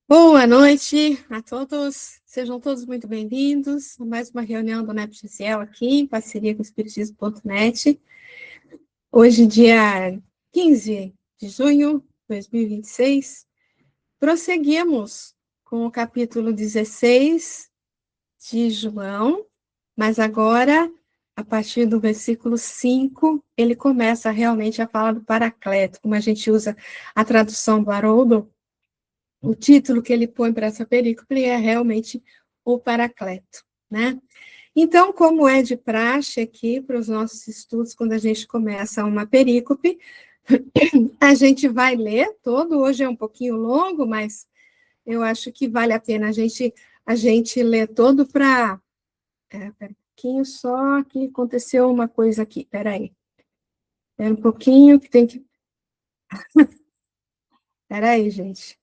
Boa noite a todos, sejam todos muito bem-vindos a mais uma reunião do NEPGCL aqui, em parceria com o Espiritismo.net. Hoje, dia 15 de junho de 2026, prosseguimos com o capítulo 16 de João, mas agora, a partir do versículo 5, ele começa realmente a falar do Paracleto, como a gente usa a tradução do Haroldo. O título que ele põe para essa perícope é realmente o Paracleto, né? Então, como é de praxe aqui para os nossos estudos, quando a gente começa uma perícope, a gente vai ler todo, hoje é um pouquinho longo, mas eu acho que vale a pena a gente ler todo para... Espera um pouquinho só, que aconteceu uma coisa aqui, espera aí. Espera um pouquinho, que tem que... Espera aí, gente.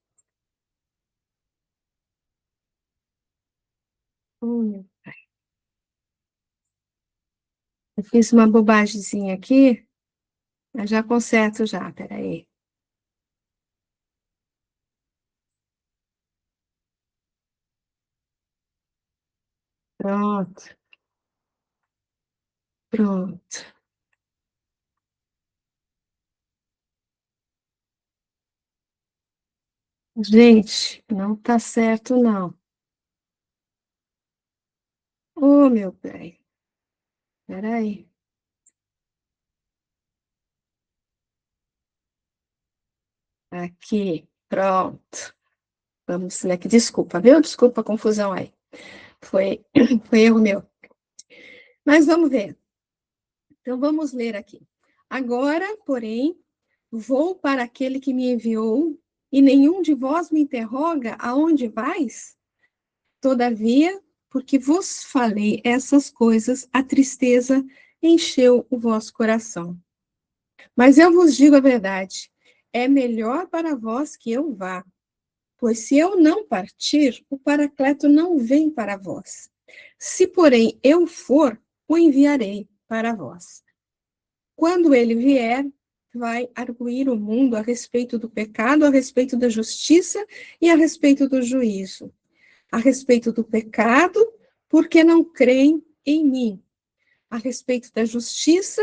Meu pai. Eu fiz uma bobagemzinha aqui, mas já conserto já, peraí. Pronto, pronto. Gente, não tá certo, não. Ô, meu bem, peraí. Aqui, pronto. Vamos ler aqui. Desculpa, viu? Desculpa a confusão aí. Foi, foi erro meu. Mas vamos ver. Então, vamos ler aqui. Agora, porém, vou para aquele que me enviou, e nenhum de vós me interroga aonde vais? Todavia, porque vos falei essas coisas, a tristeza encheu o vosso coração. Mas eu vos digo a verdade, é melhor para vós que eu vá, pois se eu não partir, o Paracleto não vem para vós. Se, porém, eu for, o enviarei para vós. Quando ele vier, vai arguir o mundo a respeito do pecado, a respeito da justiça e a respeito do juízo. A respeito do pecado, porque não creem em mim. A respeito da justiça,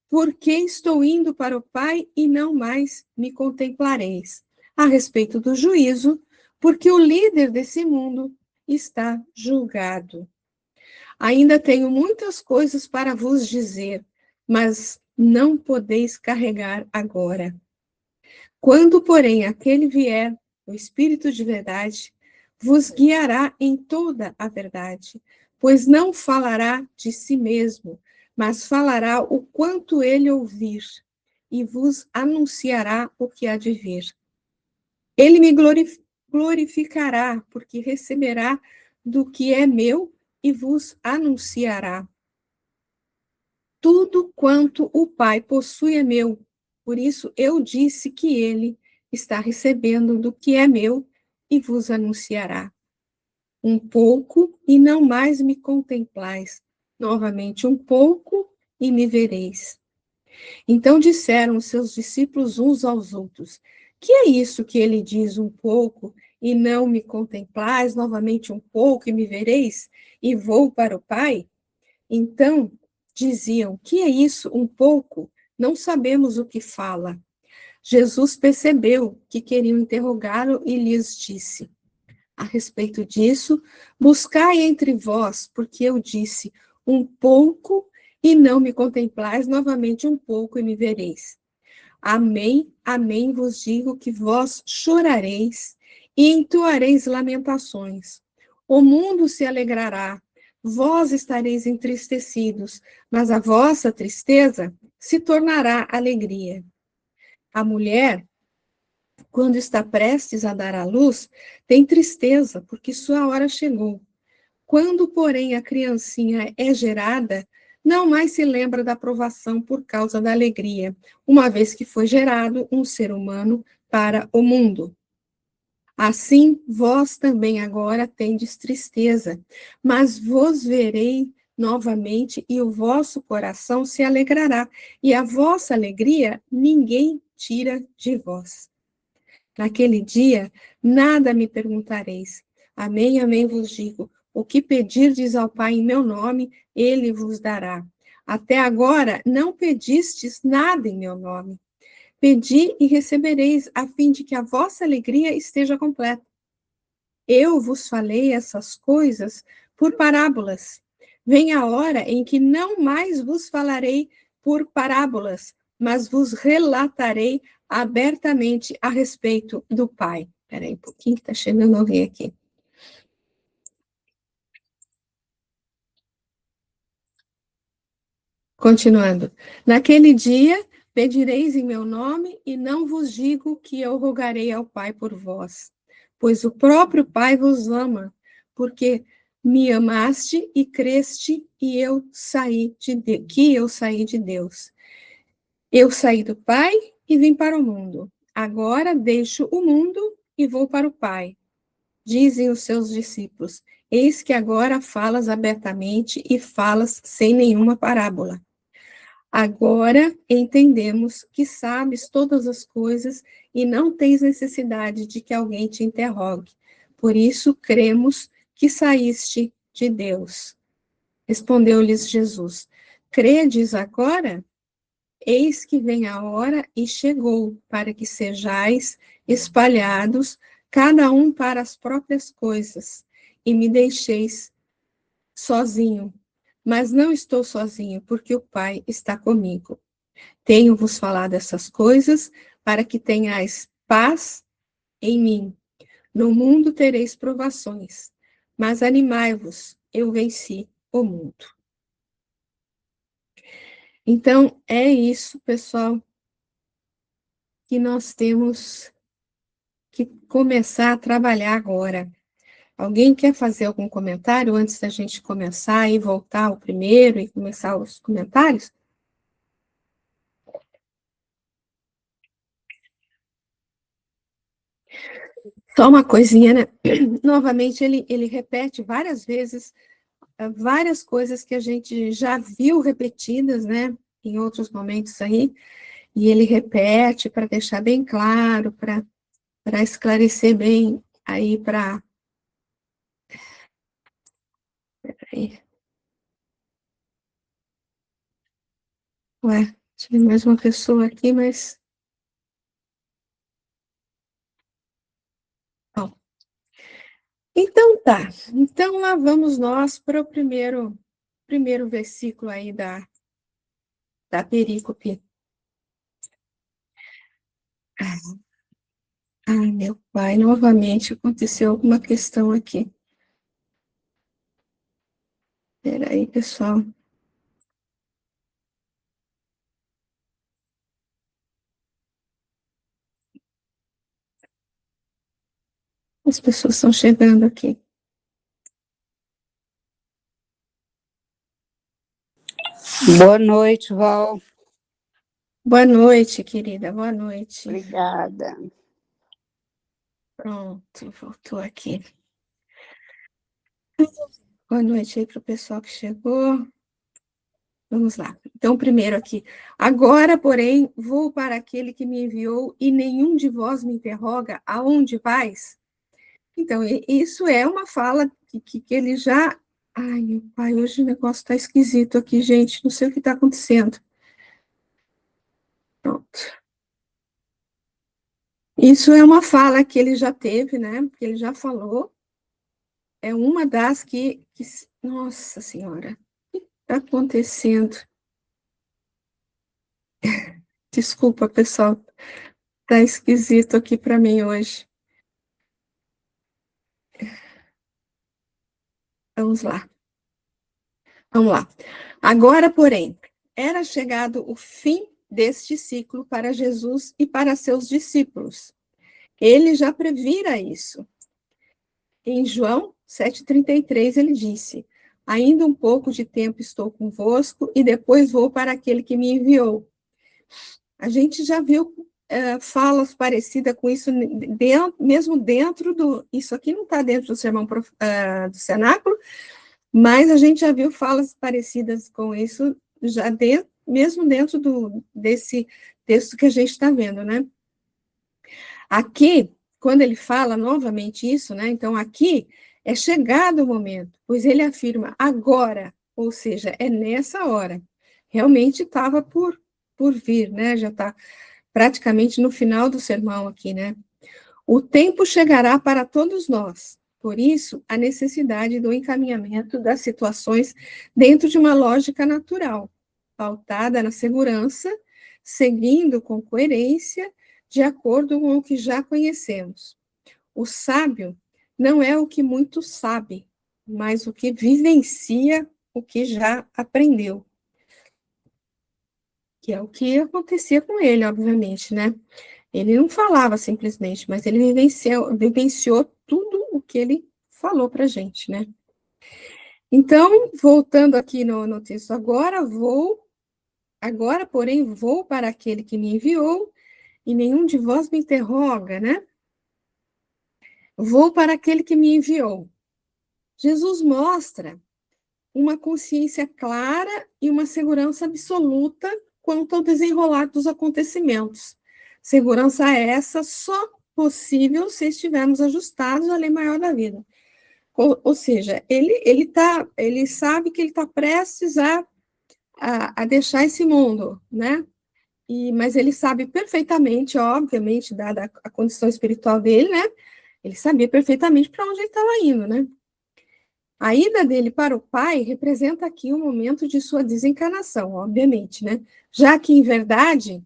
porque estou indo para o Pai e não mais me contemplareis. A respeito do juízo, porque o líder desse mundo está julgado. Ainda tenho muitas coisas para vos dizer, mas não podeis carregar agora. Quando, porém, aquele vier, o Espírito de verdade, vos guiará em toda a verdade, pois não falará de si mesmo, mas falará o quanto ele ouvir, e vos anunciará o que há de vir. Ele me glorificará, porque receberá do que é meu e vos anunciará. Tudo quanto o Pai possui é meu, por isso eu disse que ele está recebendo do que é meu e vos anunciará. Um pouco e não mais me contemplais, novamente um pouco e me vereis. Então disseram os seus discípulos uns aos outros: que é isso que ele diz, um pouco e não me contemplais, novamente um pouco e me vereis, e vou para o Pai? Então diziam: que é isso, um pouco? Não sabemos o que fala. Jesus percebeu que queriam interrogá-lo e lhes disse: a respeito disso, buscai entre vós, porque eu disse um pouco e não me contemplais, novamente um pouco e me vereis. Amém, amém vos digo que vós chorareis e entoareis lamentações. O mundo se alegrará, vós estareis entristecidos, mas a vossa tristeza se tornará alegria. A mulher, quando está prestes a dar à luz, tem tristeza, porque sua hora chegou. Quando, porém, a criancinha é gerada, não mais se lembra da provação por causa da alegria, uma vez que foi gerado um ser humano para o mundo. Assim, vós também agora tendes tristeza, mas vos verei novamente e o vosso coração se alegrará, e a vossa alegria ninguém tira de vós. Naquele dia, nada me perguntareis. Amém, amém vos digo. O que pedirdes ao Pai em meu nome, ele vos dará. Até agora não pedistes nada em meu nome. Pedi e recebereis, a fim de que a vossa alegria esteja completa. Eu vos falei essas coisas por parábolas. Vem a hora em que não mais vos falarei por parábolas, mas vos relatarei abertamente a respeito do Pai. Espera aí um pouquinho que está chegando alguém aqui. Continuando. Naquele dia pedireis em meu nome, e não vos digo que eu rogarei ao Pai por vós, pois o próprio Pai vos ama, porque me amaste e creste, e que eu saí de Deus. Eu saí do Pai e vim para o mundo. Agora deixo o mundo e vou para o Pai. Dizem os seus discípulos: Eis que agora falas abertamente e falas sem nenhuma parábola. Agora entendemos que sabes todas as coisas e não tens necessidade de que alguém te interrogue. Por isso cremos que saíste de Deus. Respondeu-lhes Jesus: Credes agora? Eis que vem a hora e chegou, para que sejais espalhados, cada um para as próprias coisas, e me deixeis sozinho. Mas não estou sozinho, porque o Pai está comigo. Tenho-vos falado essas coisas para que tenhais paz em mim. No mundo tereis provações, mas animai-vos, eu venci o mundo. Então, é isso, pessoal, que nós temos que começar a trabalhar agora. Alguém quer fazer algum comentário antes da gente começar e voltar ao primeiro e começar os comentários? Só uma coisinha, né? Novamente, ele repete várias vezes várias coisas que a gente já viu repetidas, né? Em outros momentos aí, e ele repete para deixar bem claro, para esclarecer bem aí para. Ué, tinha mais uma pessoa aqui, mas. Bom, então tá. Então lá vamos nós para o primeiro versículo aí da perícope. Ai, meu pai, novamente aconteceu alguma questão aqui. Espera aí, pessoal. As pessoas estão chegando aqui. Boa noite, Val. Boa noite, querida. Boa noite. Obrigada. Pronto, voltou aqui. Boa noite aí para o pessoal que chegou. Vamos lá. Então, primeiro aqui. Agora, porém, vou para aquele que me enviou e nenhum de vós me interroga aonde vais? Então, isso é uma fala que ele já... Ai, meu pai, hoje o negócio está esquisito aqui, gente. Não sei o que está acontecendo. Pronto. Isso é uma fala que ele já teve, né? Que ele já falou. É uma das que nossa Senhora, o que está acontecendo? Desculpa, pessoal, tá esquisito aqui para mim hoje. Vamos lá. Vamos lá. Agora, porém, era chegado o fim deste ciclo para Jesus e para seus discípulos. Ele já previra isso. Em João 7,33, ele disse: Ainda um pouco de tempo estou convosco e depois vou para aquele que me enviou. A gente já viu falas parecidas com isso, mesmo dentro do... Isso aqui não está dentro do sermão do cenáculo, mas a gente já viu falas parecidas com isso, já mesmo dentro desse texto que a gente está vendo, né? Aqui, quando ele fala novamente isso, né? Então, aqui é chegado o momento, pois ele afirma agora, ou seja, é nessa hora. Realmente estava por vir, né? Já está praticamente no final do sermão aqui, né? O tempo chegará para todos nós. Por isso, a necessidade do encaminhamento das situações dentro de uma lógica natural, pautada na segurança, seguindo com coerência, de acordo com o que já conhecemos. O sábio não é o que muito sabe, mas o que vivencia o que já aprendeu. Que é o que acontecia com ele, obviamente, né? Ele não falava simplesmente, mas ele vivenciou tudo o que ele falou para a gente, né? Então, voltando aqui no texto agora, porém, vou para aquele que me enviou, e nenhum de vós me interroga, né? Vou para aquele que me enviou. Jesus mostra uma consciência clara e uma segurança absoluta quanto ao desenrolar dos acontecimentos. Segurança essa só possível se estivermos ajustados à lei maior da vida. Ou seja, ele sabe que ele está prestes a deixar esse mundo, né? Mas ele sabe perfeitamente, obviamente, dada a condição espiritual dele, né? Ele sabia perfeitamente para onde ele estava indo, né? A ida dele para o Pai representa aqui o momento de sua desencarnação, obviamente, né? Já que, em verdade,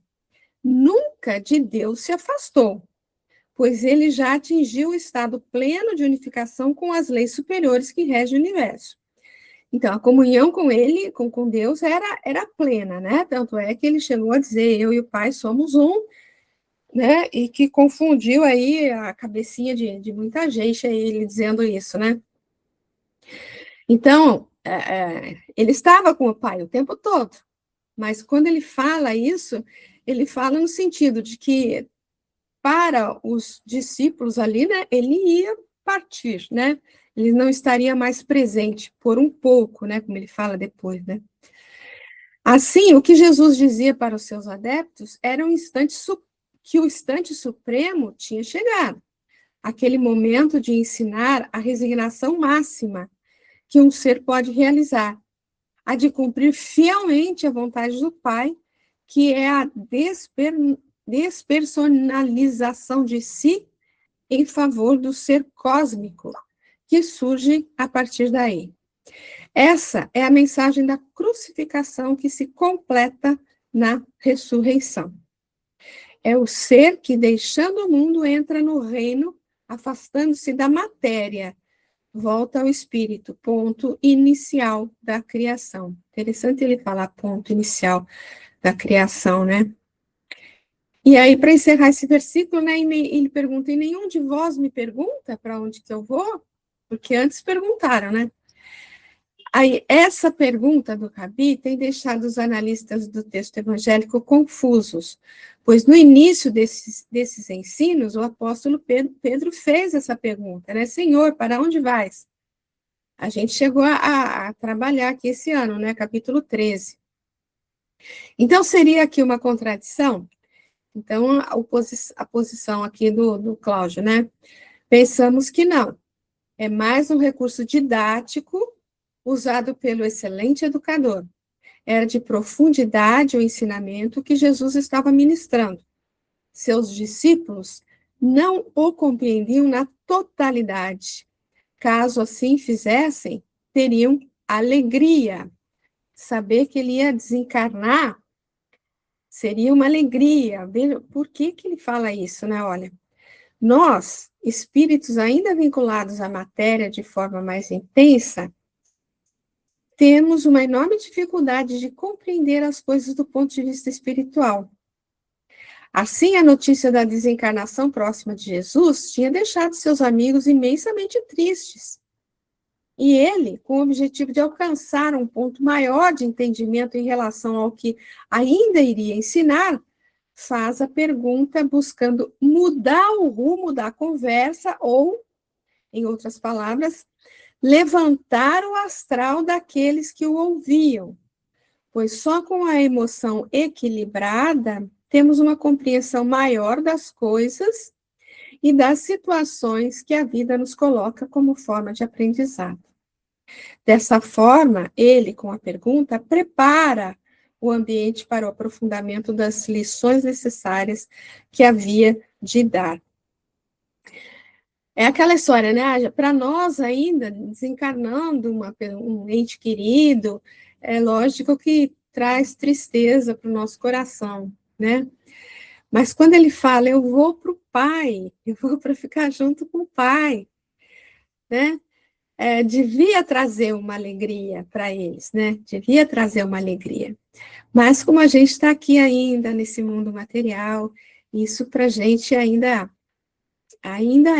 nunca de Deus se afastou, pois ele já atingiu o estado pleno de unificação com as leis superiores que regem o universo. Então, a comunhão com ele, com Deus, era plena, né? Tanto é que ele chegou a dizer, eu e o Pai somos um, né? E que confundiu aí a cabecinha de muita gente, aí, ele dizendo isso, né? Então, ele estava com o Pai o tempo todo, mas quando ele fala isso, ele fala no sentido de que para os discípulos ali, né, ele ia partir, né? Ele não estaria mais presente por um pouco, né, como ele fala depois, né? Assim, o que Jesus dizia para os seus adeptos era que o instante supremo tinha chegado, aquele momento de ensinar a resignação máxima que um ser pode realizar, a de cumprir fielmente a vontade do Pai, que é a despersonalização de si em favor do ser cósmico, que surge a partir daí. Essa é a mensagem da crucificação que se completa na ressurreição. É o ser que, deixando o mundo, entra no reino, afastando-se da matéria, volta ao espírito, ponto inicial da criação. Interessante ele falar ponto inicial da criação, né? E aí, para encerrar esse versículo, né, ele pergunta, e nenhum de vós me pergunta para onde que eu vou? Porque antes perguntaram, né? Aí, essa pergunta do Rabi tem deixado os analistas do texto evangélico confusos, pois no início desses ensinos, o apóstolo Pedro fez essa pergunta, né? Senhor, para onde vais? A gente chegou a trabalhar aqui esse ano, né? Capítulo 13. Então, seria aqui uma contradição? Então, a posição aqui do Cláudio, né? Pensamos que não. É mais um recurso didático usado pelo excelente educador. Era de profundidade o ensinamento que Jesus estava ministrando. Seus discípulos não o compreendiam na totalidade. Caso assim fizessem, teriam alegria. Saber que ele ia desencarnar seria uma alegria. Por que ele fala isso, né? Olha, nós, espíritos ainda vinculados à matéria de forma mais intensa, temos uma enorme dificuldade de compreender as coisas do ponto de vista espiritual. Assim, a notícia da desencarnação próxima de Jesus tinha deixado seus amigos imensamente tristes. E ele, com o objetivo de alcançar um ponto maior de entendimento em relação ao que ainda iria ensinar, faz a pergunta buscando mudar o rumo da conversa ou, em outras palavras, levantar o astral daqueles que o ouviam, pois só com a emoção equilibrada temos uma compreensão maior das coisas e das situações que a vida nos coloca como forma de aprendizado. Dessa forma, ele, com a pergunta, prepara o ambiente para o aprofundamento das lições necessárias que havia de dar. É aquela história, né? Para nós ainda, desencarnando um ente querido, é lógico que traz tristeza para o nosso coração, né? Mas quando ele fala, eu vou para o Pai, eu vou para ficar junto com o Pai, né? Devia trazer uma alegria para eles, né? Devia trazer uma alegria. Mas como a gente está aqui ainda nesse mundo material, isso para a gente ainda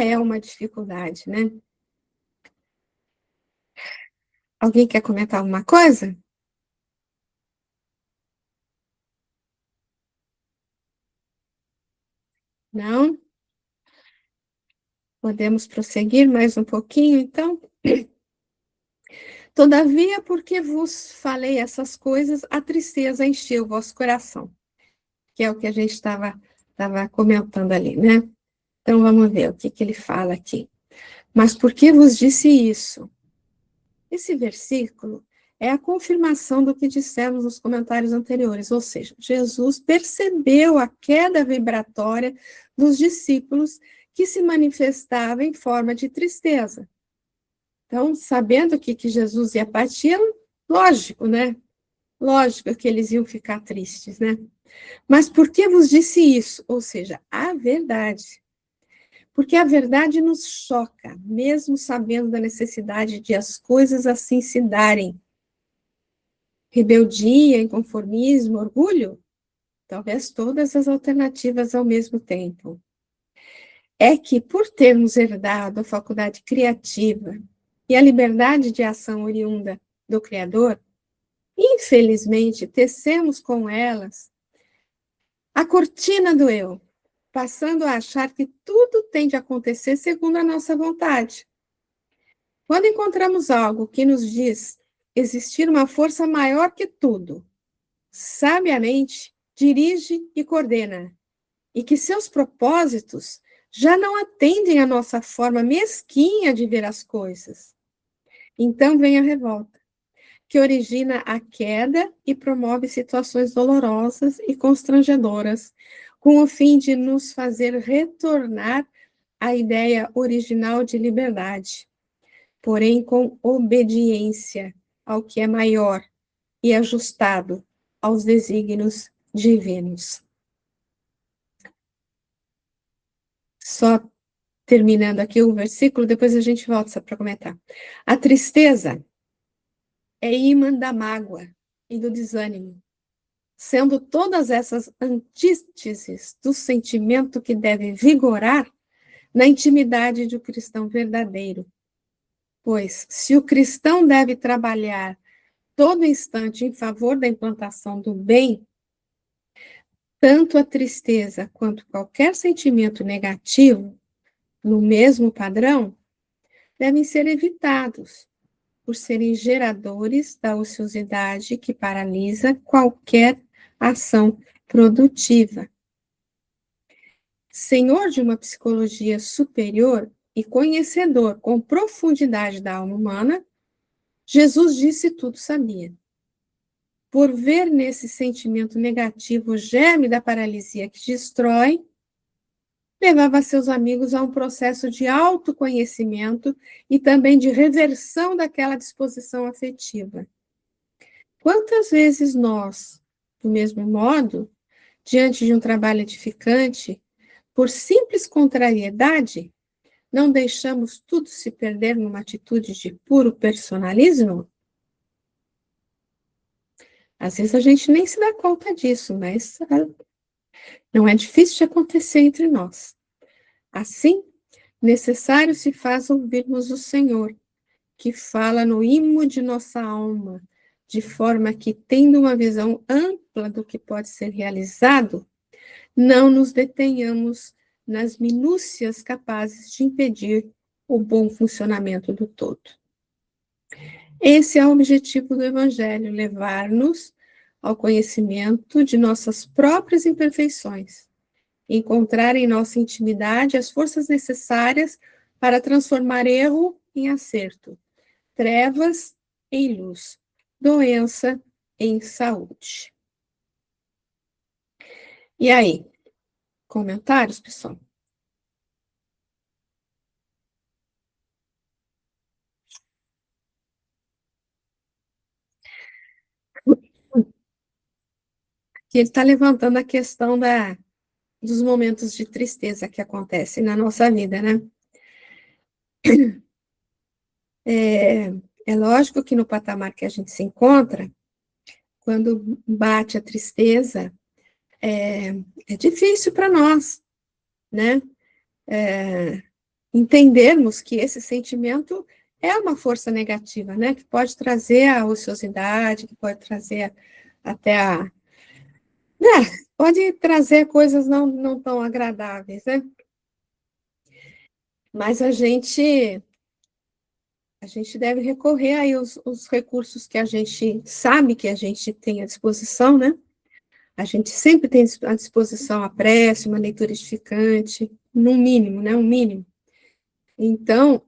é uma dificuldade, né? Alguém quer comentar alguma coisa? Não? Podemos prosseguir mais um pouquinho, então? Todavia, porque vos falei essas coisas, a tristeza encheu o vosso coração, que é o que a gente estava comentando ali, né? Então, vamos ver o que ele fala aqui. Mas por que vos disse isso? Esse versículo é a confirmação do que dissemos nos comentários anteriores, ou seja, Jesus percebeu a queda vibratória dos discípulos que se manifestava em forma de tristeza. Então, sabendo que Jesus ia partir, lógico, né? Lógico que eles iam ficar tristes, né? Mas por que vos disse isso? Ou seja, a verdade. Porque a verdade nos choca, mesmo sabendo da necessidade de as coisas assim se darem. Rebeldia, inconformismo, orgulho? Talvez todas as alternativas ao mesmo tempo. É que, por termos herdado a faculdade criativa e a liberdade de ação oriunda do Criador, infelizmente, tecemos com elas a cortina do eu, passando a achar que tudo tem de acontecer segundo a nossa vontade. Quando encontramos algo que nos diz existir uma força maior que tudo, sabiamente dirige e coordena, e que seus propósitos já não atendem à nossa forma mesquinha de ver as coisas. Então vem a revolta, que origina a queda e promove situações dolorosas e constrangedoras, com o fim de nos fazer retornar à ideia original de liberdade, porém com obediência ao que é maior e ajustado aos desígnios divinos. Só terminando aqui o versículo, depois a gente volta para comentar. A tristeza é imã da mágoa e do desânimo, sendo todas essas antíteses do sentimento que deve vigorar na intimidade de um cristão verdadeiro. Pois, se o cristão deve trabalhar todo instante em favor da implantação do bem, tanto a tristeza quanto qualquer sentimento negativo, no mesmo padrão, devem ser evitados, por serem geradores da ociosidade que paralisa qualquer ação produtiva. Senhor de uma psicologia superior e conhecedor com profundidade da alma humana, Jesus disse tudo sabia. Por ver nesse sentimento negativo o germe da paralisia que destrói, levava seus amigos a um processo de autoconhecimento e também de reversão daquela disposição afetiva. Quantas vezes nós, do mesmo modo, diante de um trabalho edificante, por simples contrariedade, não deixamos tudo se perder numa atitude de puro personalismo? Às vezes a gente nem se dá conta disso, mas não é difícil de acontecer entre nós. Assim, necessário se faz ouvirmos o Senhor, que fala no imo de nossa alma, de forma que, tendo uma visão ampla do que pode ser realizado, não nos detenhamos nas minúcias capazes de impedir o bom funcionamento do todo. Esse é o objetivo do Evangelho, levar-nos ao conhecimento de nossas próprias imperfeições encontrar em nossa intimidade as forças necessárias para transformar erro em acerto, trevas em luz, doença em saúde. E aí, comentários, pessoal? Que ele está levantando a questão dos momentos de tristeza que acontecem na nossa vida, né? É lógico que no patamar que a gente se encontra, quando bate a tristeza, é difícil para nós, né? Entendermos que esse sentimento é uma força negativa, né? Que pode trazer a ociosidade, que pode trazer até pode trazer coisas não tão agradáveis, né? Mas a gente deve recorrer aí os recursos que a gente sabe que a gente tem à disposição, né? A gente sempre tem à disposição a prece, uma leitura edificante, no mínimo, né? Um mínimo. Então,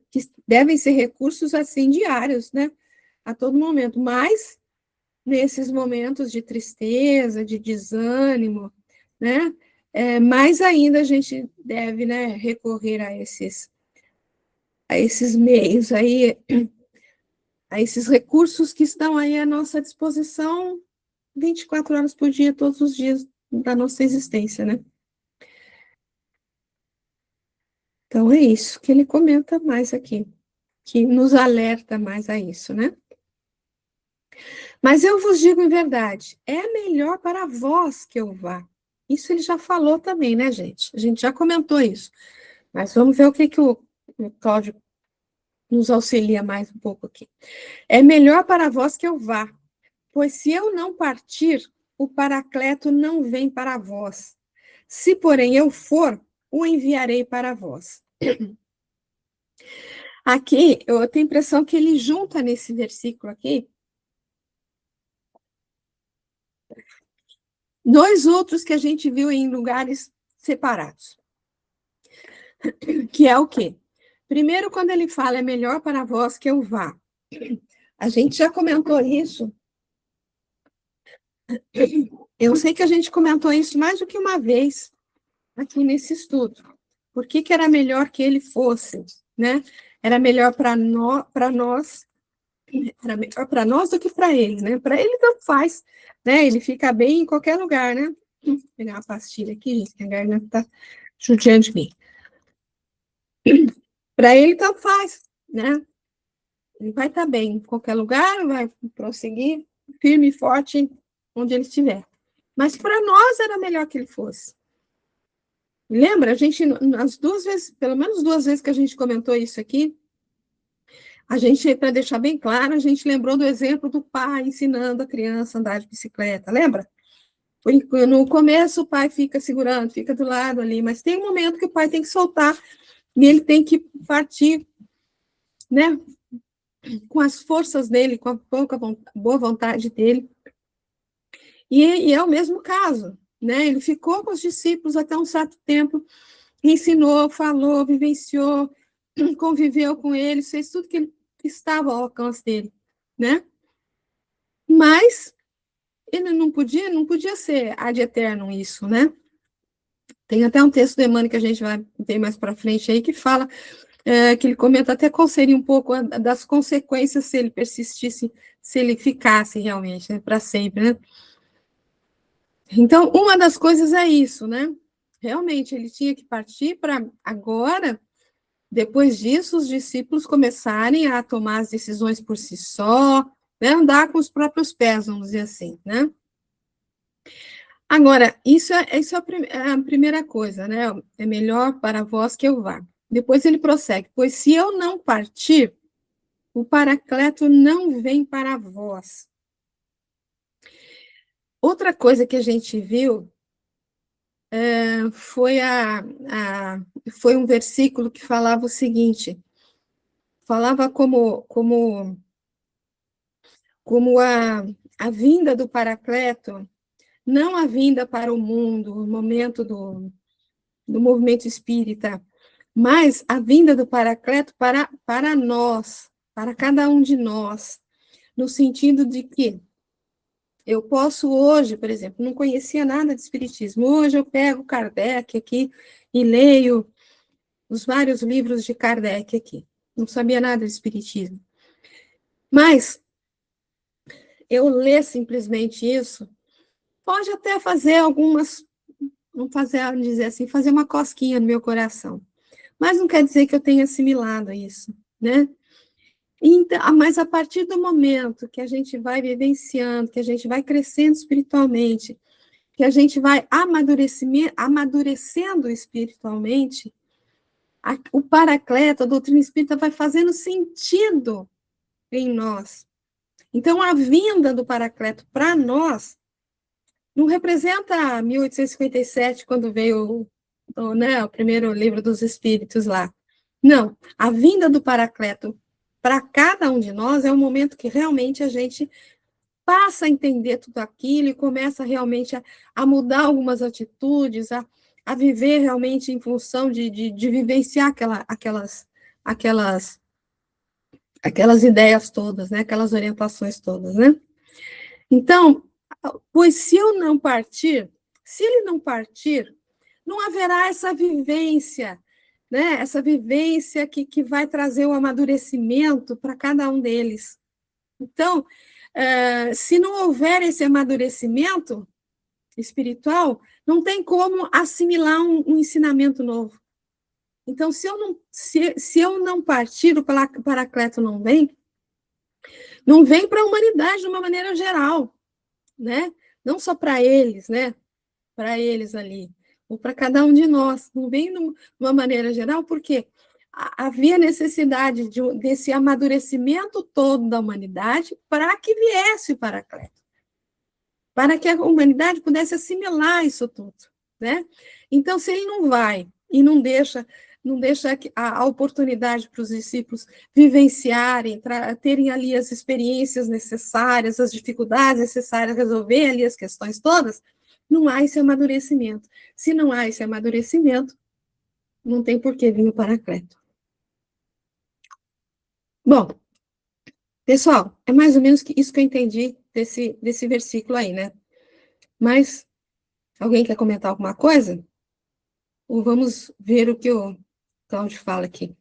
que devem ser recursos assim diários, né? A todo momento, mas nesses momentos de tristeza, de desânimo, né? Mais ainda a gente deve, né, recorrer a esses meios aí, a esses recursos que estão aí à nossa disposição 24 horas por dia, todos os dias da nossa existência, né? Então é isso que ele comenta mais aqui, que nos alerta mais a isso, né? Mas eu vos digo em verdade, é melhor para vós que eu vá. Isso ele já falou também, né, gente? A gente já comentou isso. Mas vamos ver o que o Cláudio nos auxilia mais um pouco aqui. É melhor para vós que eu vá, pois se eu não partir, o Paracleto não vem para vós. Se, porém, eu for, o enviarei para vós. Aqui, eu tenho a impressão que ele junta nesse versículo aqui dois outros que a gente viu em lugares separados. Que é o quê? Primeiro, quando ele fala, é melhor para vós que eu vá. A gente já comentou isso. Eu sei que a gente comentou isso mais do que uma vez aqui nesse estudo. Por que era melhor que ele fosse, né? Era melhor para nós, era melhor para nós do que para ele, né? Para ele tanto faz, né? Ele fica bem em qualquer lugar, né? Vou pegar uma pastilha aqui, gente, que a garganta tá judiando de mim. Para ele tanto faz, né? Ele vai estar bem em qualquer lugar, vai prosseguir firme e forte onde ele estiver. Mas para nós era melhor que ele fosse. Lembra? A gente, as duas vezes, pelo menos duas vezes que a gente comentou isso aqui, a gente, para deixar bem claro, a gente lembrou do exemplo do pai ensinando a criança a andar de bicicleta, lembra? No começo o pai fica segurando, fica do lado ali, mas tem um momento que o pai tem que soltar e ele tem que partir, né? Com as forças dele, com a pouca boa vontade dele. E é o mesmo caso, né? Ele ficou com os discípulos até um certo tempo, ensinou, falou, vivenciou, conviveu com eles, fez tudo que estava ao alcance dele, né? Mas ele não podia ser ad eternum isso, né? Tem até um texto do Emmanuel que a gente vai ter mais para frente aí que fala, que ele comenta até qual seria um pouco das consequências se ele persistisse, se ele ficasse realmente, né, para sempre, né? Então, uma das coisas é isso, né? Realmente, ele tinha que partir para agora, depois disso, os discípulos começarem a tomar as decisões por si só, né? Andar com os próprios pés, vamos dizer assim, né? Agora, isso é a primeira coisa, né? É melhor para vós que eu vá. Depois ele prossegue, pois se eu não partir, o Paracleto não vem para vós. Outra coisa que a gente viu foi, foi um versículo que falava o seguinte, falava como a vinda do Paracleto não a vinda para o mundo, o momento do movimento espírita, mas a vinda do Paracleto para nós, para cada um de nós, no sentido de que eu posso hoje, por exemplo, não conhecia nada de espiritismo, hoje eu pego Kardec aqui e leio os vários livros de Kardec aqui, não sabia nada de espiritismo, mas eu ler simplesmente isso, pode até fazer algumas, não fazer, dizer assim, fazer uma cosquinha no meu coração, mas não quer dizer que eu tenha assimilado isso, né? Então, mas a partir do momento que a gente vai vivenciando, que a gente vai crescendo espiritualmente, que a gente vai amadurecendo espiritualmente, o Paracleto, a doutrina espírita, vai fazendo sentido em nós. Então, a vinda do Paracleto para nós não representa 1857, quando veio o primeiro livro dos Espíritos lá. Não, a vinda do Paracleto para cada um de nós é o momento que realmente a gente passa a entender tudo aquilo e começa realmente a mudar algumas atitudes, a viver realmente em função de vivenciar aquelas ideias todas, né? Aquelas orientações todas, né? Então, pois se eu não partir, se ele não partir, não haverá essa vivência, né? Essa vivência que vai trazer o amadurecimento para cada um deles. Então, se não houver esse amadurecimento espiritual, não tem como assimilar um ensinamento novo. Então, se eu não partir, o Paracleto não vem para a humanidade de uma maneira geral, né? Não só para eles, né? Para eles ali, ou para cada um de nós. Não vem de uma maneira geral, porque havia necessidade desse amadurecimento todo da humanidade para que viesse o Paracleto, para que a humanidade pudesse assimilar isso tudo, né? Então, se ele não vai e não deixa a oportunidade para os discípulos vivenciarem, terem ali as experiências necessárias, as dificuldades necessárias, resolver ali as questões todas, não há esse amadurecimento. Se não há esse amadurecimento, não tem por que vir o Paracleto. Bom, pessoal, é mais ou menos isso que eu entendi desse versículo aí, né? Mas, alguém quer comentar alguma coisa? Ou vamos ver o que o Cláudio fala aqui?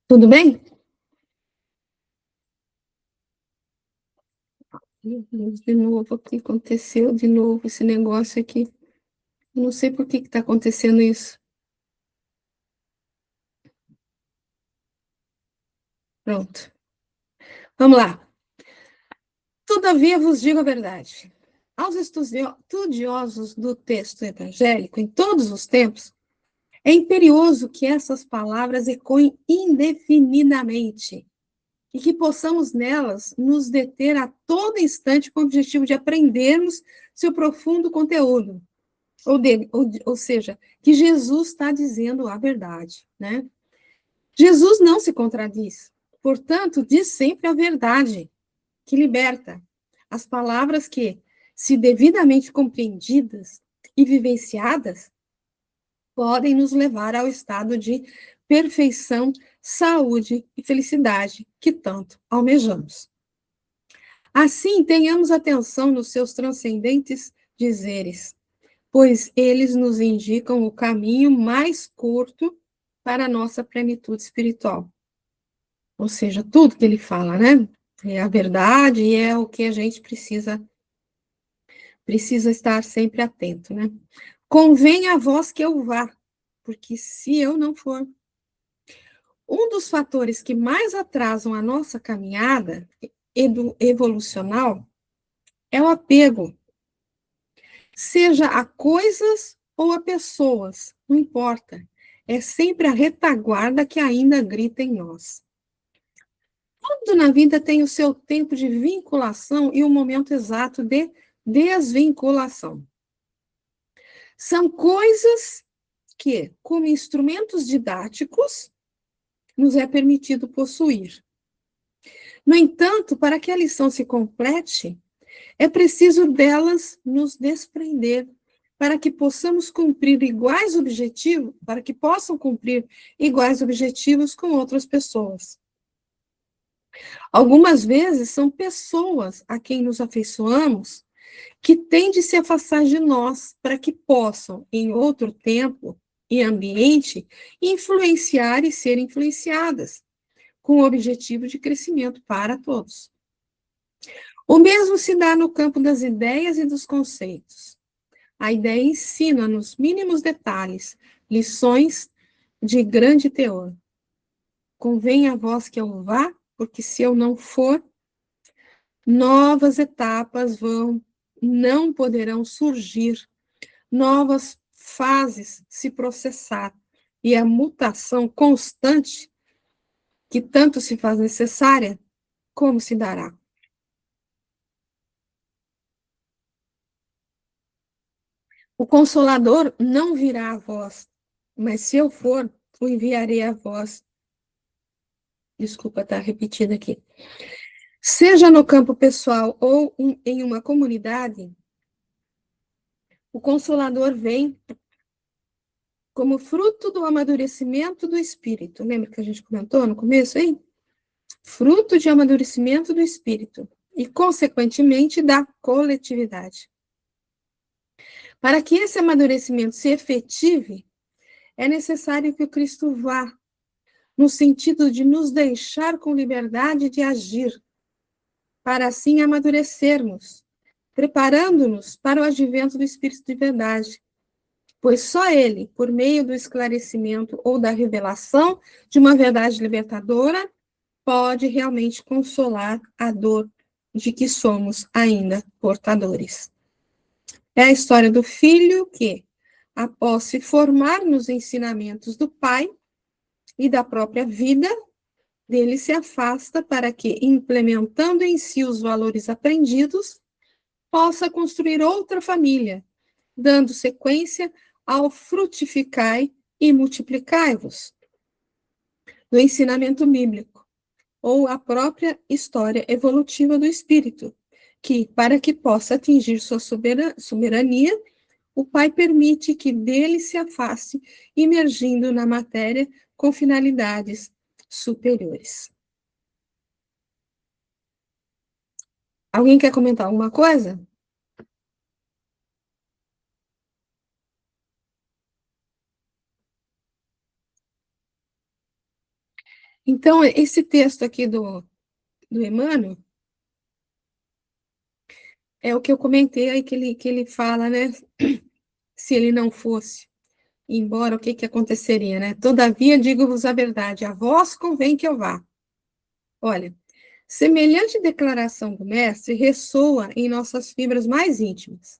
Tudo bem? De novo, o que aconteceu de novo esse negócio aqui? Eu não sei por que está acontecendo isso. Pronto. Vamos lá. Todavia vos digo a verdade. Aos estudiosos do texto evangélico, em todos os tempos, é imperioso que essas palavras ecoem indefinidamente e que possamos nelas nos deter a todo instante com o objetivo de aprendermos seu profundo conteúdo. Ou seja, que Jesus está dizendo a verdade, né? Jesus não se contradiz, portanto, diz sempre a verdade, que liberta. As palavras que, se devidamente compreendidas e vivenciadas, podem nos levar ao estado de perfeição, saúde e felicidade que tanto almejamos. Assim, tenhamos atenção nos seus transcendentes dizeres, pois eles nos indicam o caminho mais curto para a nossa plenitude espiritual. Ou seja, tudo que ele fala, né? É a verdade e é o que a gente precisa estar sempre atento, né? Convém a vós que eu vá, porque se eu não for, um dos fatores que mais atrasam a nossa caminhada evolucional é o apego, seja a coisas ou a pessoas, não importa. É sempre a retaguarda que ainda grita em nós. Tudo na vida tem o seu tempo de vinculação e o momento exato de desvinculação. São coisas que, como instrumentos didáticos, nos é permitido possuir. No entanto, para que a lição se complete, é preciso delas nos desprender, para que possamos cumprir iguais objetivos, para que possam cumprir iguais objetivos com outras pessoas. Algumas vezes são pessoas a quem nos afeiçoamos que têm de se afastar de nós para que possam, em outro tempo e ambiente, influenciar e ser influenciadas, com o objetivo de crescimento para todos. O mesmo se dá no campo das ideias e dos conceitos. A ideia ensina, nos mínimos detalhes, lições de grande teor. Convém a vós que eu vá, porque se eu não for, novas etapas não poderão surgir, novas fases se processar, e a mutação constante, que tanto se faz necessária, como se dará? O Consolador não virá a vós, mas se eu for, o enviarei a vós. Desculpa estar repetindo aqui. Seja no campo pessoal ou em uma comunidade, o Consolador vem como fruto do amadurecimento do Espírito. Lembra que a gente comentou no começo, hein? Fruto de amadurecimento do Espírito e, consequentemente, da coletividade. Para que esse amadurecimento se efetive, é necessário que o Cristo vá, no sentido de nos deixar com liberdade de agir, para assim amadurecermos, preparando-nos para o advento do Espírito de verdade, pois só ele, por meio do esclarecimento ou da revelação de uma verdade libertadora, pode realmente consolar a dor de que somos ainda portadores. É a história do filho que, após se formar nos ensinamentos do pai e da própria vida, dele se afasta para que, implementando em si os valores aprendidos, possa construir outra família, dando sequência ao frutificai e multiplicai-vos, do ensinamento bíblico, ou a própria história evolutiva do espírito, que, para que possa atingir sua soberania, o Pai permite que dele se afaste, imergindo na matéria com finalidades superiores. Alguém quer comentar alguma coisa? Então, esse texto aqui do Emmanuel é o que eu comentei aí, que ele fala, né? Se ele não fosse embora, o que aconteceria, né? Todavia, digo-vos a verdade, a vós convém que eu vá. Olha, semelhante declaração do mestre ressoa em nossas fibras mais íntimas.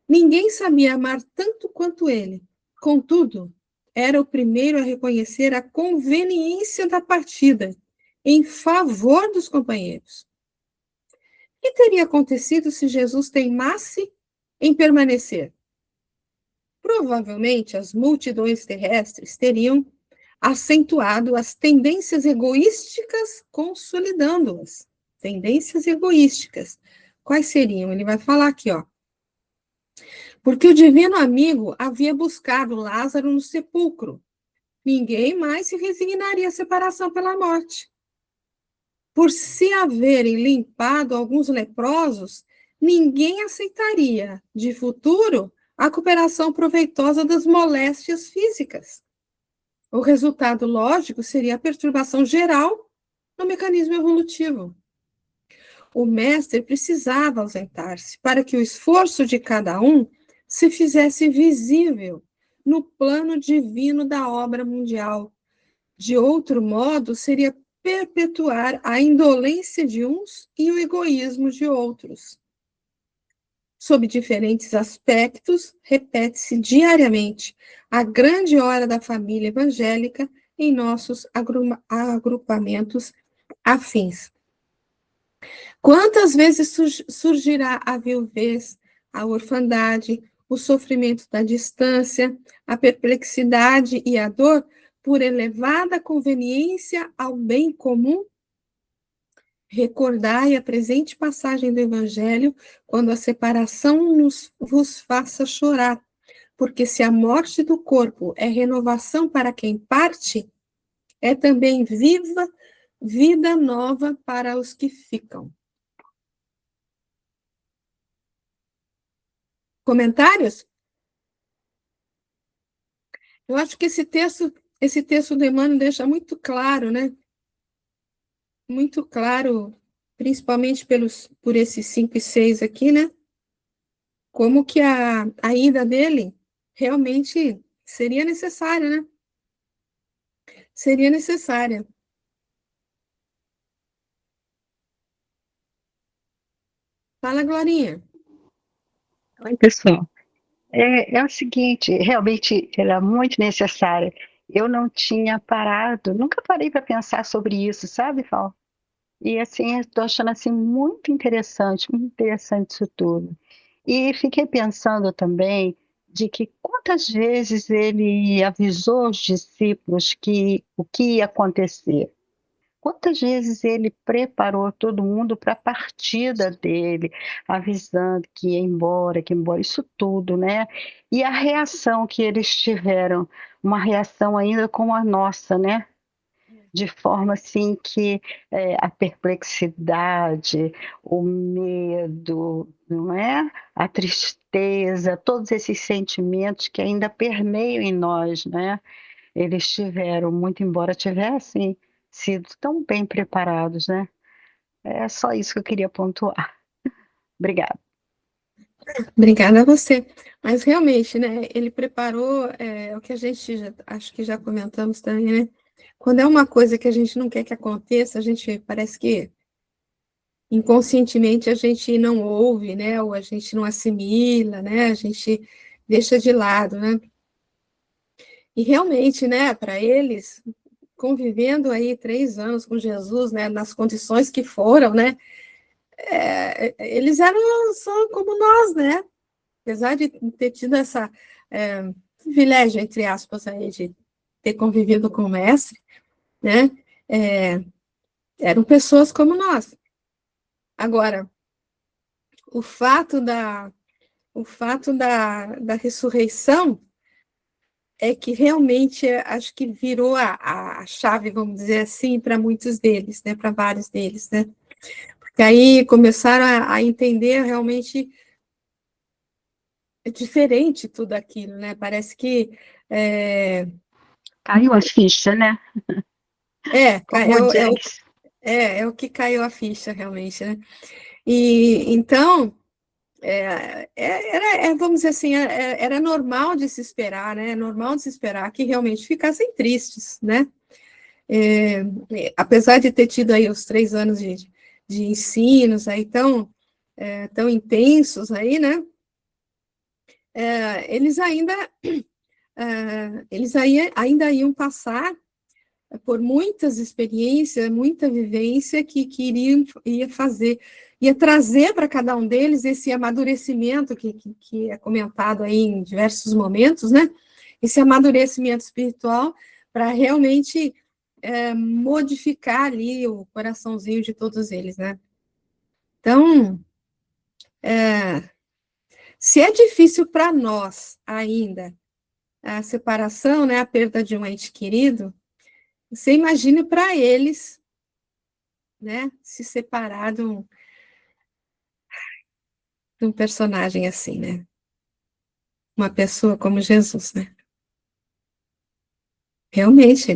Ninguém sabia amar tanto quanto ele. Contudo, era o primeiro a reconhecer a conveniência da partida em favor dos companheiros. O que teria acontecido se Jesus teimasse em permanecer? Provavelmente as multidões terrestres teriam acentuado as tendências egoísticas, consolidando-as. Tendências egoísticas. Quais seriam? Ele vai falar aqui, ó. Porque o divino amigo havia buscado Lázaro no sepulcro. Ninguém mais se resignaria à separação pela morte. Por se haverem limpado alguns leprosos, ninguém aceitaria, de futuro, a cooperação proveitosa das moléstias físicas. O resultado lógico seria a perturbação geral no mecanismo evolutivo. O mestre precisava ausentar-se para que o esforço de cada um se fizesse visível no plano divino da obra mundial. De outro modo, seria perpetuar a indolência de uns e o egoísmo de outros. Sob diferentes aspectos, repete-se diariamente a grande hora da família evangélica em nossos agrupamentos afins. Quantas vezes surgirá a viuvez, a orfandade, o sofrimento da distância, a perplexidade e a dor por elevada conveniência ao bem comum? Recordai a presente passagem do Evangelho, quando a separação vos faça chorar, porque se a morte do corpo é renovação para quem parte, é também vida nova para os que ficam. Comentários? Eu acho que esse texto do Emmanuel deixa muito claro, né? Muito claro, principalmente por esses 5 e 6 aqui, né? Como que a ida dele realmente seria necessária, né? Seria necessária. Fala, Glorinha. Oi, pessoal. É o seguinte, realmente era muito necessária. Eu não tinha parado, nunca parei para pensar sobre isso, sabe, Val? E assim, estou achando assim muito interessante isso tudo. E fiquei pensando também de que quantas vezes ele avisou os discípulos que o que ia acontecer. Quantas vezes ele preparou todo mundo para a partida dele, avisando que ia embora, isso tudo, né? E a reação que eles tiveram, uma reação ainda como a nossa, né? De forma assim que a perplexidade, o medo, não é? A tristeza, todos esses sentimentos que ainda permeiam em nós, né? Eles tiveram, muito embora tivessem sido tão bem preparados, né? É só isso que eu queria pontuar. Obrigada. Obrigada a você. Mas realmente, né? Ele preparou o que a gente acho que já comentamos também, né? Quando é uma coisa que a gente não quer que aconteça, a gente parece que inconscientemente a gente não ouve, né? Ou a gente não assimila, né? A gente deixa de lado, né? E realmente, né? Para eles, convivendo aí 3 anos com Jesus, né? Nas condições que foram, né? Eles eram só como nós, né? Apesar de ter tido essa privilégio, entre aspas, aí, de ter convivido com o mestre, né? Eram pessoas como nós. Agora, o fato da ressurreição é que realmente acho que virou a chave, vamos dizer assim, para muitos deles, né? Para vários deles, né? Porque aí começaram a entender realmente diferente tudo aquilo, né? Parece que Caiu a ficha, né? é, Como o Jack. é o que caiu a ficha, realmente, né? E então, vamos dizer assim, era normal de se esperar, né? É normal de se esperar que realmente ficassem tristes, né? Apesar de ter tido aí os 3 anos de ensinos aí tão intensos aí, né? Eles ainda iam passar por muitas experiências, muita vivência que ia trazer para cada um deles esse amadurecimento que é comentado aí em diversos momentos, né? Esse amadurecimento espiritual para realmente modificar ali o coraçãozinho de todos eles, né? Então, se é difícil para nós ainda a separação, né, a perda de um ente querido, você imagine para eles, né, se separar de um personagem assim, né? Uma pessoa como Jesus, né? Realmente,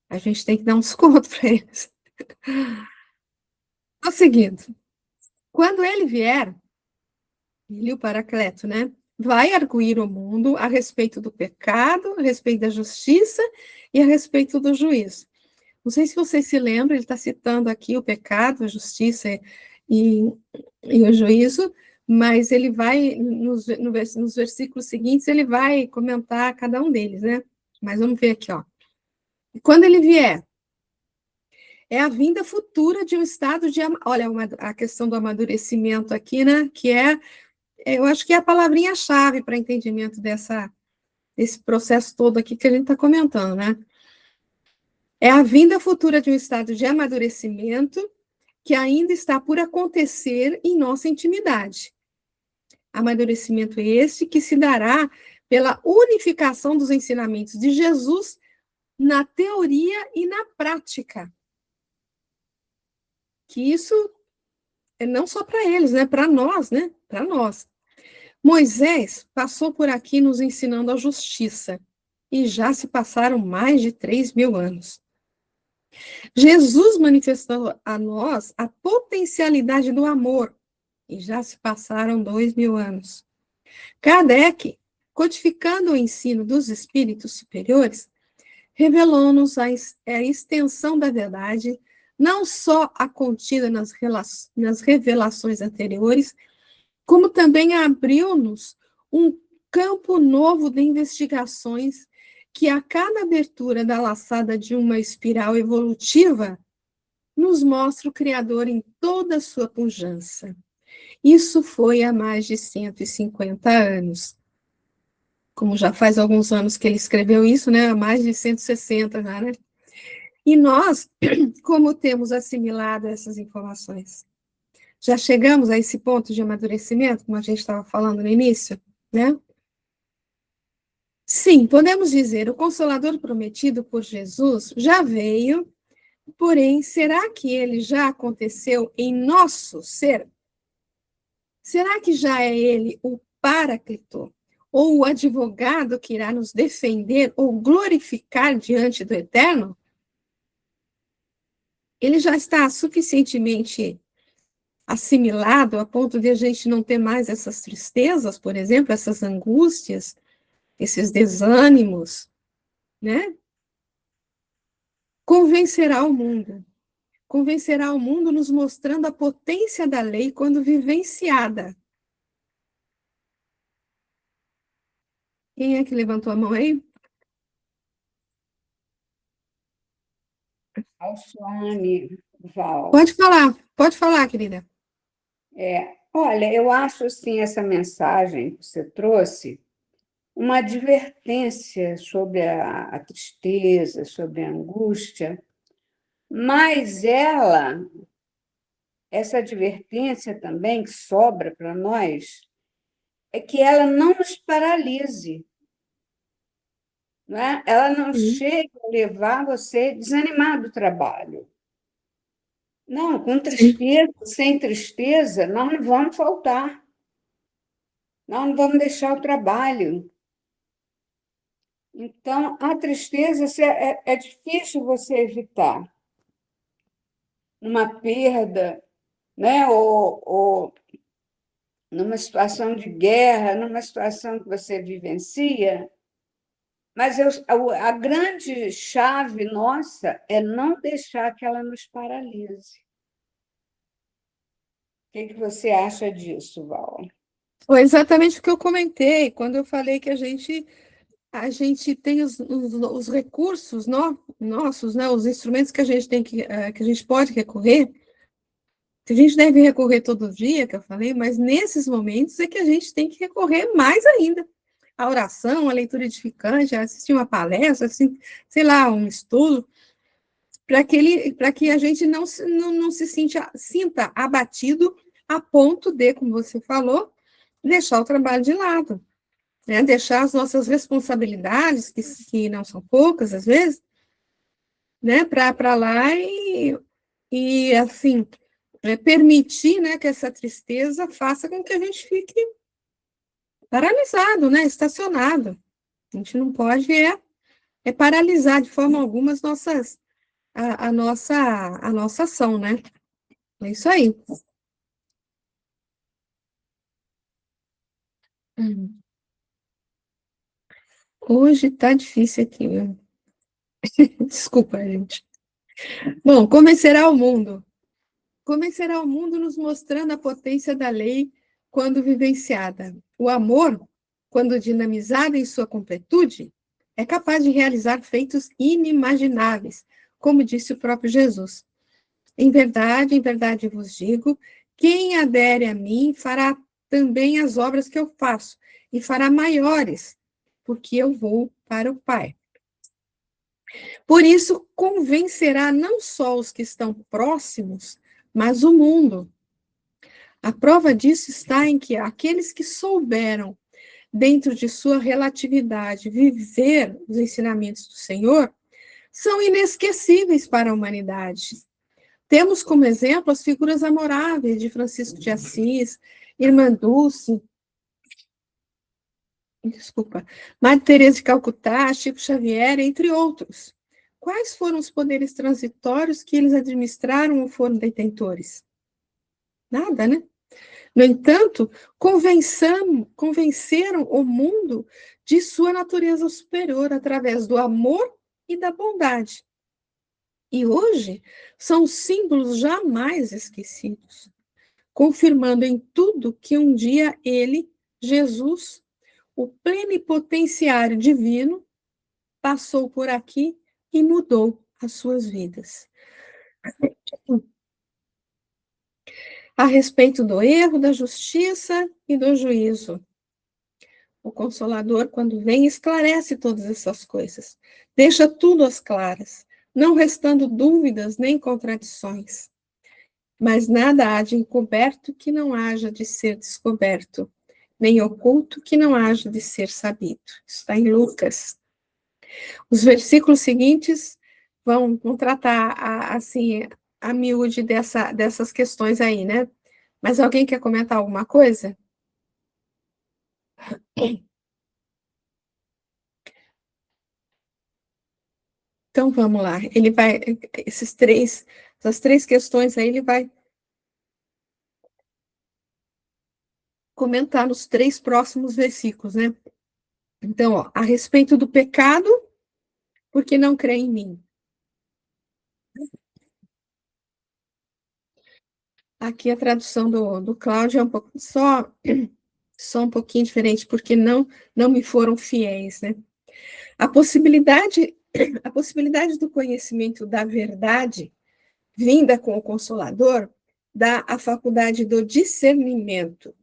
a gente tem que dar um desconto para eles. Seguindo, quando ele vier, ele, o Paracleto, né? Vai arguir o mundo a respeito do pecado, a respeito da justiça e a respeito do juízo. Não sei se vocês se lembram, ele está citando aqui o pecado, a justiça e, e o juízo, mas ele vai, nos versículos seguintes, ele vai comentar cada um deles, né? Mas vamos ver aqui, ó. E quando ele vier, é a vinda futura de um estado de... Olha, a questão do amadurecimento aqui, né? Que eu acho que é a palavrinha-chave para entendimento desse processo todo aqui que a gente está comentando, né? É a vinda futura de um estado de amadurecimento que ainda está por acontecer em nossa intimidade. Amadurecimento esse que se dará pela unificação dos ensinamentos de Jesus na teoria e na prática. Que isso é não só para eles, né? Para nós, né? Para nós. Moisés passou por aqui nos ensinando a justiça, e já se passaram mais de 3.000 anos. Jesus manifestou a nós a potencialidade do amor, e já se passaram 2.000 anos. Kardec, codificando o ensino dos espíritos superiores, revelou-nos a extensão da verdade, não só a contida nas revelações anteriores, como também abriu-nos um campo novo de investigações que, a cada abertura da laçada de uma espiral evolutiva, nos mostra o Criador em toda a sua pujança. Isso foi há mais de 150 anos. Como já faz alguns anos que ele escreveu isso, né? Há mais de 160 já, né? E nós, como temos assimilado essas informações? Já chegamos a esse ponto de amadurecimento, como a gente estava falando no início, né? Sim, podemos dizer, o Consolador prometido por Jesus já veio, porém, será que ele já aconteceu em nosso ser? Será que já é ele o Paráclito, ou o advogado que irá nos defender ou glorificar diante do Eterno? Ele já está suficientemente assimilado a ponto de a gente não ter mais essas tristezas, por exemplo, essas angústias, esses desânimos, né? Convencerá o mundo nos mostrando a potência da lei quando vivenciada. Quem é que levantou a mão aí? Alcione, Val. Pode falar, querida. Olha, eu acho assim, essa mensagem que você trouxe uma advertência sobre a tristeza, sobre a angústia, mas essa advertência também que sobra para nós, é que ela não nos paralise, não é? Ela não chega a levar você a desanimar do trabalho. Não, com tristeza, sem tristeza, nós não vamos faltar. Nós não vamos deixar o trabalho. Então, a tristeza é difícil você evitar. Numa perda, né? Ou numa situação de guerra, numa situação que você vivencia. Mas a grande chave nossa é não deixar que ela nos paralise. O que você acha disso, Val? Foi exatamente o que eu comentei, quando eu falei que a gente tem os recursos nossos, né, os instrumentos que a gente tem que a gente pode recorrer, que a gente deve recorrer todo dia, que eu falei, mas nesses momentos é que a gente tem que recorrer mais ainda. A oração, a leitura edificante, assistir uma palestra, assim, sei lá, um estudo, para que a gente não se sinta abatido a ponto de, como você falou, deixar o trabalho de lado, né? Deixar as nossas responsabilidades, que não são poucas às vezes, né, para lá e assim, permitir, né, que essa tristeza faça com que a gente fique paralisado, né, estacionado. A gente não pode paralisar de forma alguma a nossa ação, né? É isso aí. Hoje tá difícil aqui, viu? Desculpa, gente. Bom, convencerá o mundo. Convencerá o mundo nos mostrando a potência da lei quando vivenciada. O amor, quando dinamizado em sua completude, é capaz de realizar feitos inimagináveis, como disse o próprio Jesus. Em verdade vos digo, quem adere a mim fará também as obras que eu faço, e fará maiores, porque eu vou para o Pai. Por isso, convencerá não só os que estão próximos, mas o mundo. A prova disso está em que aqueles que souberam, dentro de sua relatividade, viver os ensinamentos do Senhor, são inesquecíveis para a humanidade. Temos como exemplo as figuras amoráveis de Francisco de Assis, Irmã Dulce, Madre Teresa de Calcutá, Chico Xavier, entre outros. Quais foram os poderes transitórios que eles administraram ou foram detentores? Nada, né? No entanto, convenceram o mundo de sua natureza superior através do amor e da bondade. E hoje são símbolos jamais esquecidos, confirmando em tudo que um dia ele, Jesus, o plenipotenciário divino, passou por aqui e mudou as suas vidas. A respeito do erro, da justiça e do juízo. O Consolador, quando vem, esclarece todas essas coisas, deixa tudo às claras, não restando dúvidas nem contradições. Mas nada há de encoberto que não haja de ser descoberto, nem oculto que não haja de ser sabido. Isso está em Lucas. Os versículos seguintes vão tratar, assim, a miúde dessas questões aí, né? Mas alguém quer comentar alguma coisa? Então, vamos lá. Ele vai, essas três questões aí, ele vai comentar nos 3 próximos versículos, né? Então, ó, a respeito do pecado, porque não crê em mim. Aqui a tradução do Cláudio é um pouco, só um pouquinho diferente, porque não me foram fiéis, né? A possibilidade do conhecimento da verdade, vinda com o Consolador, dá a faculdade do discernimento,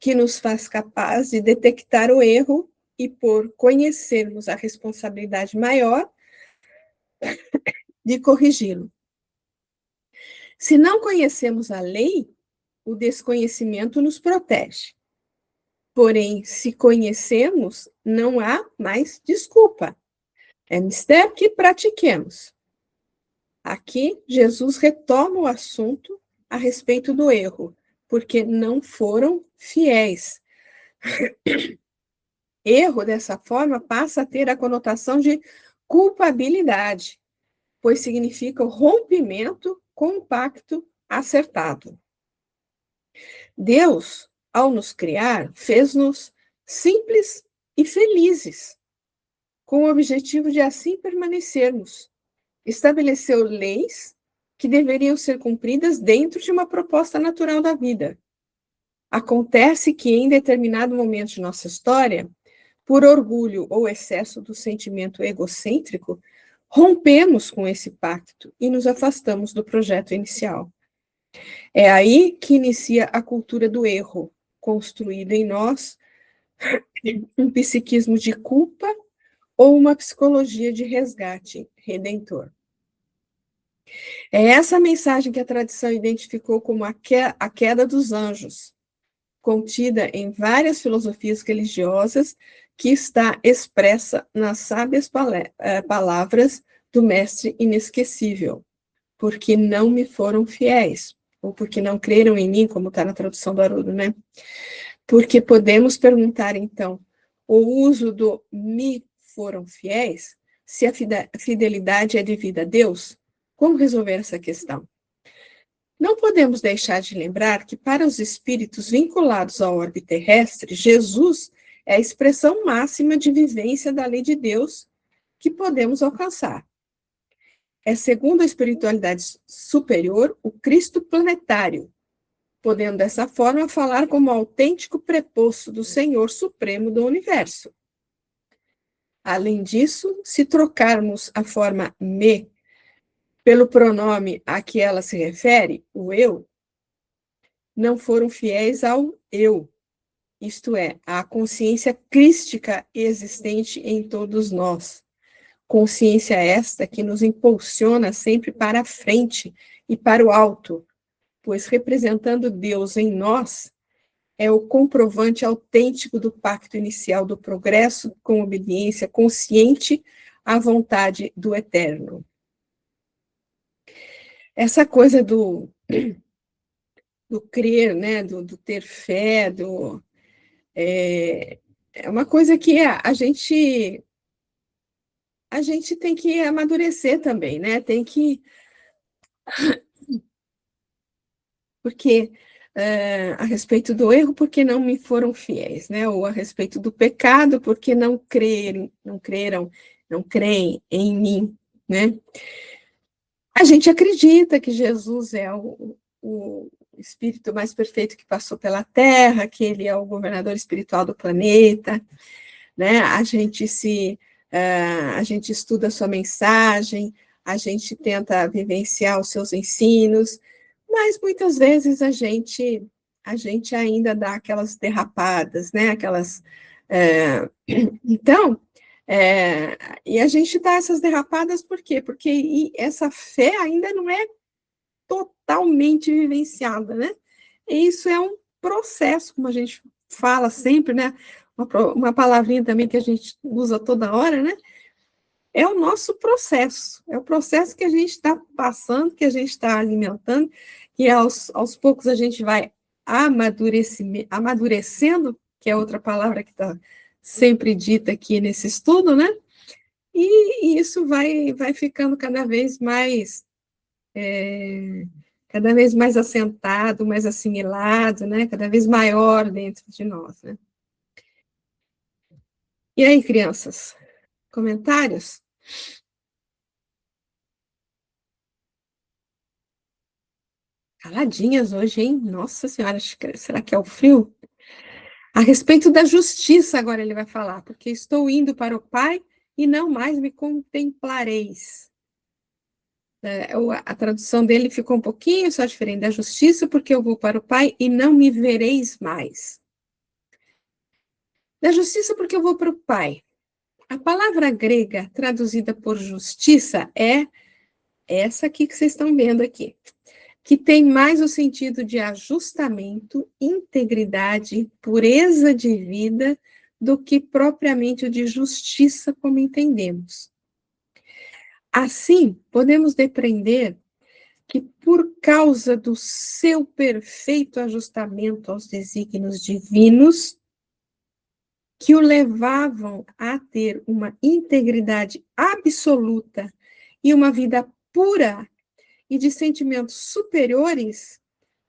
que nos faz capaz de detectar o erro e, por conhecermos a responsabilidade maior, de corrigi-lo. Se não conhecemos a lei, o desconhecimento nos protege. Porém, se conhecemos, não há mais desculpa. É mistério que pratiquemos. Aqui, Jesus retoma o assunto a respeito do erro, porque não foram fiéis. Erro, dessa forma, passa a ter a conotação de culpabilidade, pois significa o rompimento com o pacto acertado. Deus, ao nos criar, fez-nos simples e felizes, com o objetivo de assim permanecermos. Estabeleceu leis que deveriam ser cumpridas dentro de uma proposta natural da vida. Acontece que, em determinado momento de nossa história, por orgulho ou excesso do sentimento egocêntrico, rompemos com esse pacto e nos afastamos do projeto inicial. É aí que inicia a cultura do erro, construída em nós um psiquismo de culpa ou uma psicologia de resgate redentor. É essa mensagem que a tradição identificou como a queda dos anjos, contida em várias filosofias religiosas, que está expressa nas sábias palavras do Mestre Inesquecível, porque não me foram fiéis, ou porque não creram em mim, como está na tradução do Haroldo, né? Porque podemos perguntar, então, o uso do me foram fiéis, se a fidelidade é devida a Deus, como resolver essa questão? Não podemos deixar de lembrar que, para os espíritos vinculados ao orbe terrestre, Jesus é a expressão máxima de vivência da lei de Deus que podemos alcançar. É, segundo a espiritualidade superior, o Cristo planetário, podendo dessa forma falar como autêntico preposto do Senhor Supremo do Universo. Além disso, se trocarmos a forma me pelo pronome a que ela se refere, o eu, não foram fiéis ao eu, isto é, à consciência crística existente em todos nós, Consciência esta que nos impulsiona sempre para a frente e para o alto, pois representando Deus em nós, é o comprovante autêntico do pacto inicial do progresso com obediência consciente à vontade do Eterno. Essa coisa do crer, né, do ter fé, é uma coisa que a gente tem que amadurecer também, né? Tem que, porque a respeito do erro, porque não me foram fiéis, né? Ou a respeito do pecado, porque não creem em mim, né? A gente acredita que Jesus é o espírito mais perfeito que passou pela Terra, que ele é o governador espiritual do planeta, né? A gente estuda a sua mensagem, a gente tenta vivenciar os seus ensinos, mas muitas vezes a gente ainda dá aquelas derrapadas, né? Então, e a gente dá essas derrapadas por quê? Porque essa fé ainda não é totalmente vivenciada, né? E isso é um processo, como a gente fala sempre, né? Uma palavrinha também que a gente usa toda hora, né? É o nosso processo, é o processo que a gente está passando, que a gente está alimentando, que aos poucos a gente vai amadurecendo, que é outra palavra que está sempre dita aqui nesse estudo, né? E isso vai ficando cada vez mais assentado, mais assimilado, né? Cada vez maior dentro de nós, né? E aí, crianças? Comentários? Caladinhas hoje, hein? Nossa Senhora, será que é o frio? A respeito da justiça, agora ele vai falar, porque estou indo para o Pai e não mais me contemplareis. A tradução dele ficou um pouquinho só diferente, da justiça, porque eu vou para o Pai e não me vereis mais. Da justiça, porque eu vou para o Pai. A palavra grega traduzida por justiça é essa aqui que vocês estão vendo aqui, que tem mais o sentido de ajustamento, integridade, pureza de vida, do que propriamente o de justiça, como entendemos. Assim, podemos depreender que, por causa do seu perfeito ajustamento aos desígnios divinos, que o levavam a ter uma integridade absoluta e uma vida pura e de sentimentos superiores,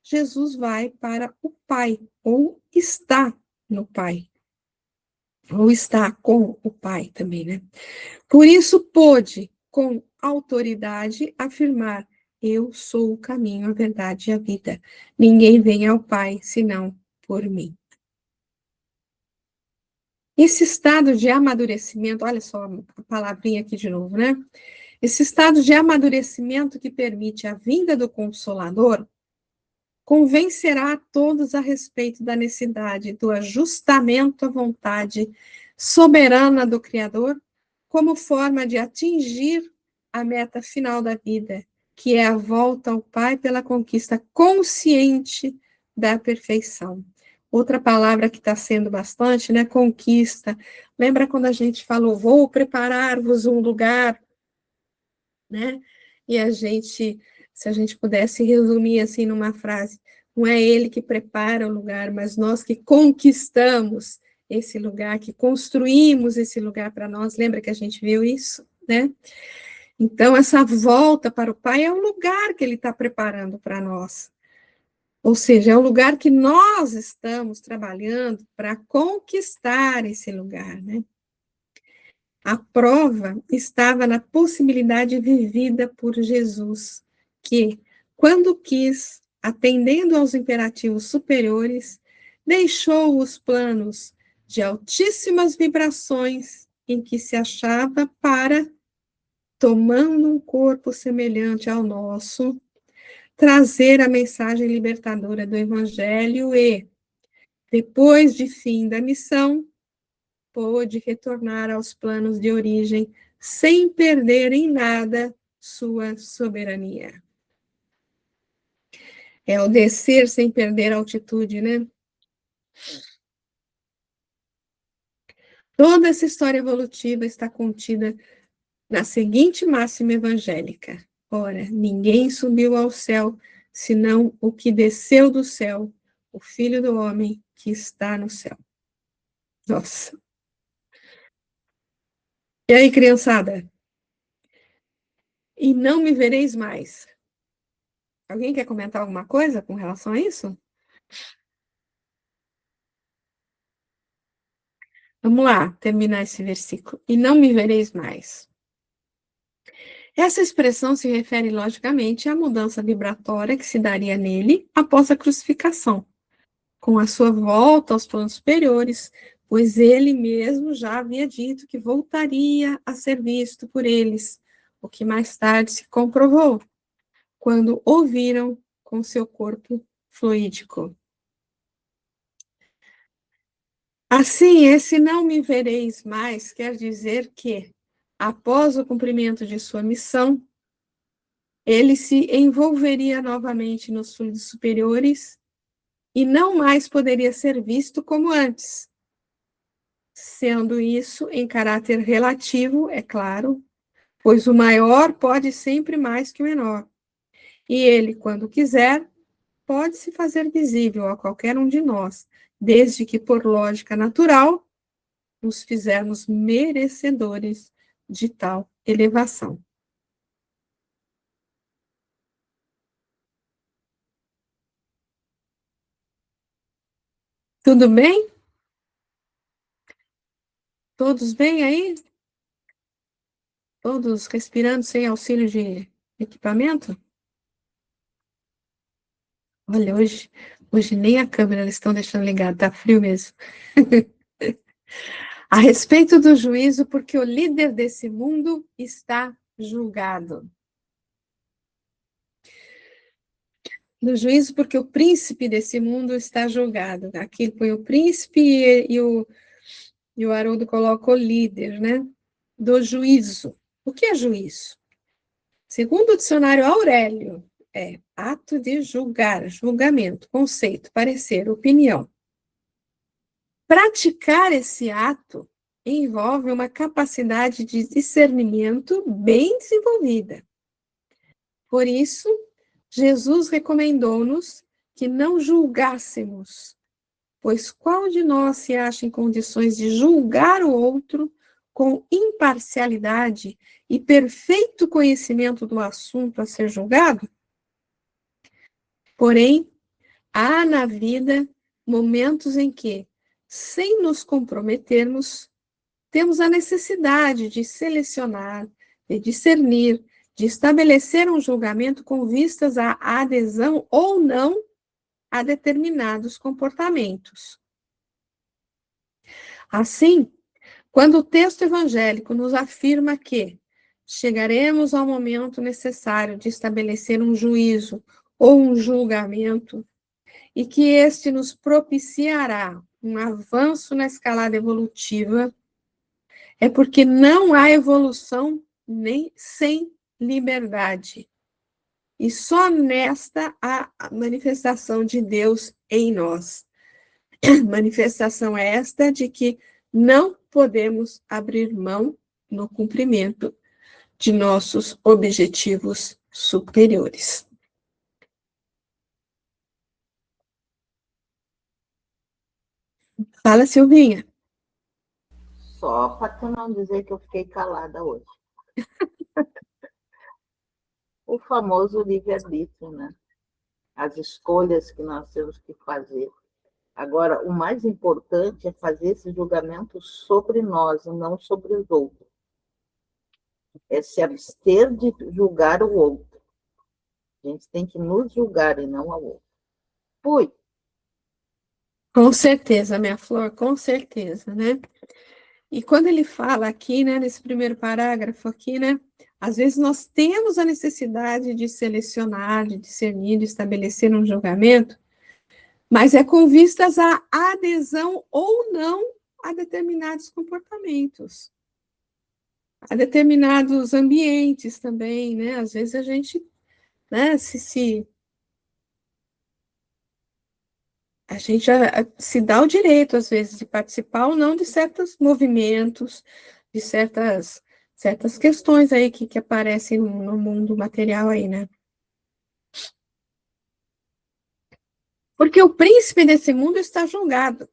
Jesus vai para o Pai, ou está no Pai, ou está com o Pai também, né? Por isso pôde, com autoridade, afirmar: eu sou o caminho, a verdade e a vida. Ninguém vem ao Pai senão por mim. Esse estado de amadurecimento, olha só a palavrinha aqui de novo, né? Esse estado de amadurecimento que permite a vinda do Consolador convencerá a todos a respeito da necessidade do ajustamento à vontade soberana do Criador, como forma de atingir a meta final da vida, que é a volta ao Pai pela conquista consciente da perfeição. Outra palavra que está sendo bastante, né? Conquista. Lembra quando a gente falou, vou preparar-vos um lugar, né? E se a gente pudesse resumir assim numa frase, não é ele que prepara o lugar, mas nós que conquistamos esse lugar, que construímos esse lugar para nós. Lembra que a gente viu isso, né? Então, essa volta para o Pai é um lugar que ele está preparando para nós. Ou seja, é um lugar que nós estamos trabalhando para conquistar esse lugar, né? A prova estava na possibilidade vivida por Jesus, que, quando quis, atendendo aos imperativos superiores, deixou os planos de altíssimas vibrações em que se achava para, tomando um corpo semelhante ao nosso, trazer a mensagem libertadora do Evangelho e, depois de fim da missão, pôde retornar aos planos de origem sem perder em nada sua soberania. É o descer sem perder a altitude, né? Toda essa história evolutiva está contida na seguinte máxima evangélica: ora, ninguém subiu ao céu, senão o que desceu do céu, o Filho do Homem que está no céu. Nossa. E aí, criançada? E não me vereis mais. Alguém quer comentar alguma coisa com relação a isso? Vamos lá, terminar esse versículo. E não me vereis mais. Essa expressão se refere, logicamente, à mudança vibratória que se daria nele após a crucificação, com a sua volta aos planos superiores, pois ele mesmo já havia dito que voltaria a ser visto por eles, o que mais tarde se comprovou, quando ouviram com seu corpo fluídico. Assim, esse não me vereis mais quer dizer que, após o cumprimento de sua missão, ele se envolveria novamente nos fluidos superiores e não mais poderia ser visto como antes, sendo isso em caráter relativo, é claro, pois o maior pode sempre mais que o menor, e ele, quando quiser, pode se fazer visível a qualquer um de nós, desde que, por lógica natural, nos fizermos merecedores de tal elevação. Tudo bem? Todos bem aí? Todos respirando sem auxílio de equipamento? Olha, hoje nem a câmera eles estão deixando ligada, tá frio mesmo. A respeito do juízo, porque o líder desse mundo está julgado. No juízo, porque o príncipe desse mundo está julgado. Aqui põe o príncipe e o Haroldo coloca o líder, né? Do juízo. O que é juízo? Segundo o dicionário Aurélio, é ato de julgar, julgamento, conceito, parecer, opinião. Praticar esse ato envolve uma capacidade de discernimento bem desenvolvida. Por isso, Jesus recomendou-nos que não julgássemos, pois qual de nós se acha em condições de julgar o outro com imparcialidade e perfeito conhecimento do assunto a ser julgado? Porém, há na vida momentos em que, sem nos comprometermos, temos a necessidade de selecionar, de discernir, de estabelecer um julgamento com vistas à adesão ou não a determinados comportamentos. Assim, quando o texto evangélico nos afirma que chegaremos ao momento necessário de estabelecer um juízo ou um julgamento, e que este nos propiciará um avanço na escalada evolutiva, é porque não há evolução nem sem liberdade. E só nesta há a manifestação de Deus em nós. Manifestação esta de que não podemos abrir mão no cumprimento de nossos objetivos superiores. Fala, Silvinha. Só para tu não dizer que eu fiquei calada hoje. O famoso livre-arbítrio, né? As escolhas que nós temos que fazer. Agora, o mais importante é fazer esse julgamento sobre nós e não sobre os outros. É se abster de julgar o outro. A gente tem que nos julgar e não ao outro. Fui. Com certeza, minha flor, com certeza, né? E quando ele fala aqui, né, nesse primeiro parágrafo aqui, né, às vezes nós temos a necessidade de selecionar, de discernir, de estabelecer um julgamento, mas é com vistas à adesão ou não a determinados comportamentos. a determinados ambientes também, né? Às vezes a gente, né, a gente já se dá o direito, às vezes, de participar ou não de certos movimentos, de certas questões aí que aparecem no mundo material aí, né? Porque o príncipe desse mundo está julgado.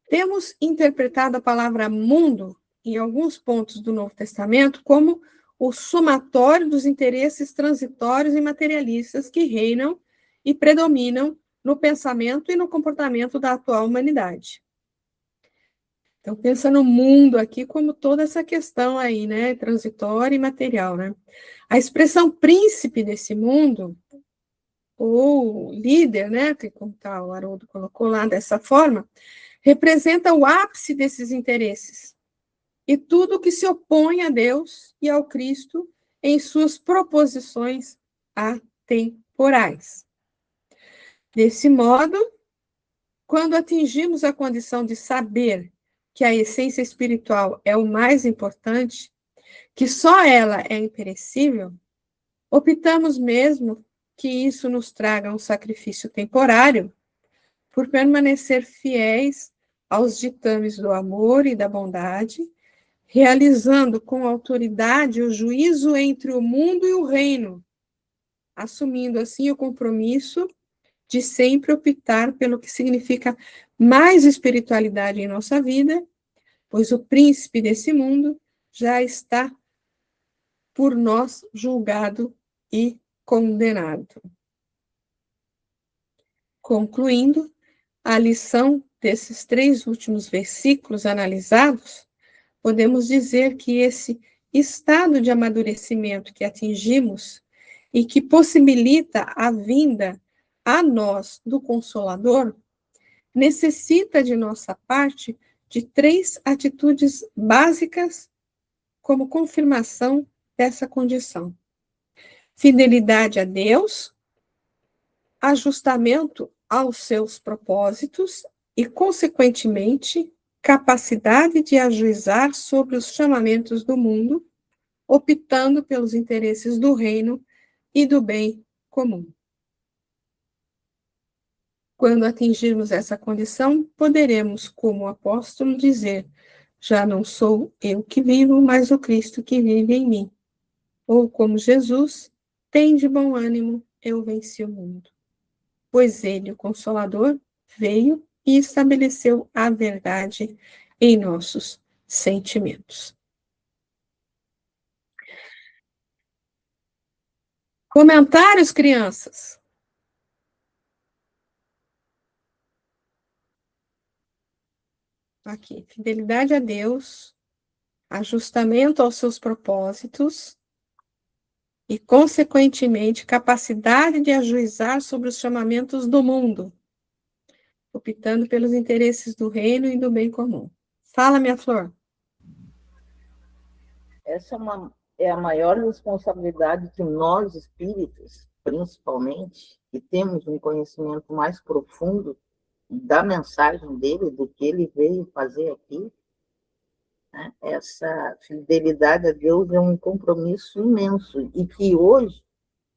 Temos interpretado a palavra mundo, em alguns pontos do Novo Testamento, como o somatório dos interesses transitórios e materialistas que reinam e predominam no pensamento e no comportamento da atual humanidade. Então, pensa no mundo aqui como toda essa questão aí, né, transitória e material, né? A expressão príncipe desse mundo, ou líder, né, que como tá, o Haroldo colocou lá dessa forma, representa o ápice desses interesses e tudo que se opõe a Deus e ao Cristo em suas proposições atemporais. Desse modo, quando atingimos a condição de saber que a essência espiritual é o mais importante, que só ela é imperecível, optamos mesmo que isso nos traga um sacrifício temporário por permanecer fiéis aos ditames do amor e da bondade, realizando com autoridade o juízo entre o mundo e o reino, assumindo assim o compromisso de sempre optar pelo que significa mais espiritualidade em nossa vida, pois o príncipe desse mundo já está por nós julgado e condenado. Concluindo, a lição desses 3 últimos versículos analisados, podemos dizer que esse estado de amadurecimento que atingimos e que possibilita a vinda a nós do Consolador, necessita de nossa parte de 3 atitudes básicas como confirmação dessa condição: fidelidade a Deus, ajustamento aos seus propósitos e, consequentemente, capacidade de ajuizar sobre os chamamentos do mundo, optando pelos interesses do reino e do bem comum. Quando atingirmos essa condição, poderemos, como o apóstolo, dizer: já não sou eu que vivo, mas o Cristo que vive em mim. Ou como Jesus: tende bom ânimo, eu venci o mundo. Pois ele, o Consolador, veio e estabeleceu a verdade em nossos sentimentos. Comentários, crianças? Aqui, fidelidade a Deus, ajustamento aos seus propósitos e, consequentemente, capacidade de ajuizar sobre os chamamentos do mundo, optando pelos interesses do reino e do bem comum. Fala, minha flor. Essa é a maior responsabilidade que nós, espíritas, principalmente, que temos um conhecimento mais profundo da mensagem dele, do que ele veio fazer aqui, né? Essa fidelidade a Deus é um compromisso imenso, e que hoje,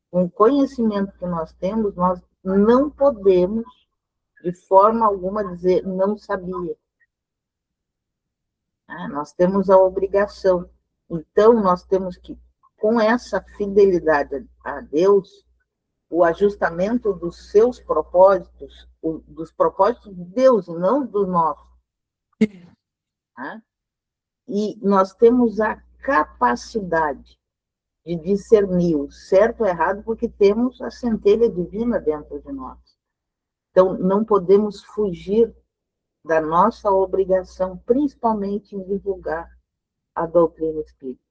com o conhecimento que nós temos, nós não podemos, de forma alguma, dizer não sabia. Nós temos a obrigação. Então, nós temos que, com essa fidelidade a Deus, o ajustamento dos seus propósitos, dos propósitos de Deus, não do nosso. E nós temos a capacidade de discernir o certo ou errado, porque temos a centelha divina dentro de nós. Então, não podemos fugir da nossa obrigação, principalmente em divulgar a doutrina espírita.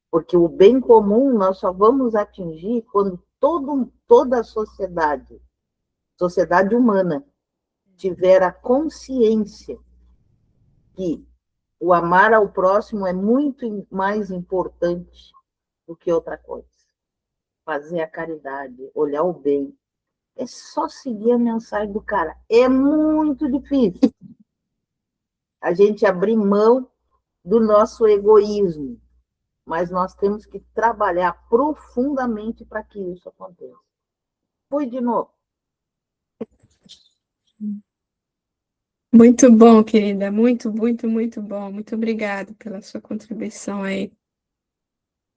Porque o bem comum nós só vamos atingir quando toda a sociedade humana, tiver a consciência que o amar ao próximo é muito mais importante do que outra coisa. Fazer a caridade, olhar o bem. É só seguir a mensagem do cara. É muito difícil a gente abrir mão do nosso egoísmo, mas nós temos que trabalhar profundamente para que isso aconteça. Foi de novo. Muito bom, querida. Muito, muito, muito bom. Muito obrigada pela sua contribuição aí.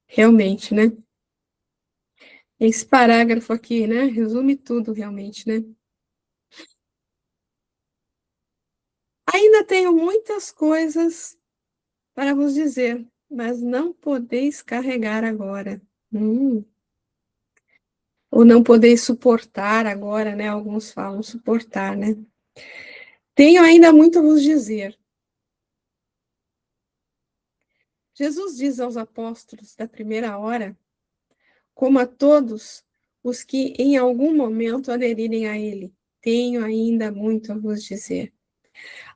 Realmente, né? Esse parágrafo aqui, né? Resume tudo, realmente, né? Ainda tenho muitas coisas para vos dizer, mas não podeis carregar agora. Ou não podeis suportar agora, né? Alguns falam suportar, né? Tenho ainda muito a vos dizer. Jesus diz aos apóstolos da primeira hora, como a todos os que em algum momento aderirem a ele, tenho ainda muito a vos dizer.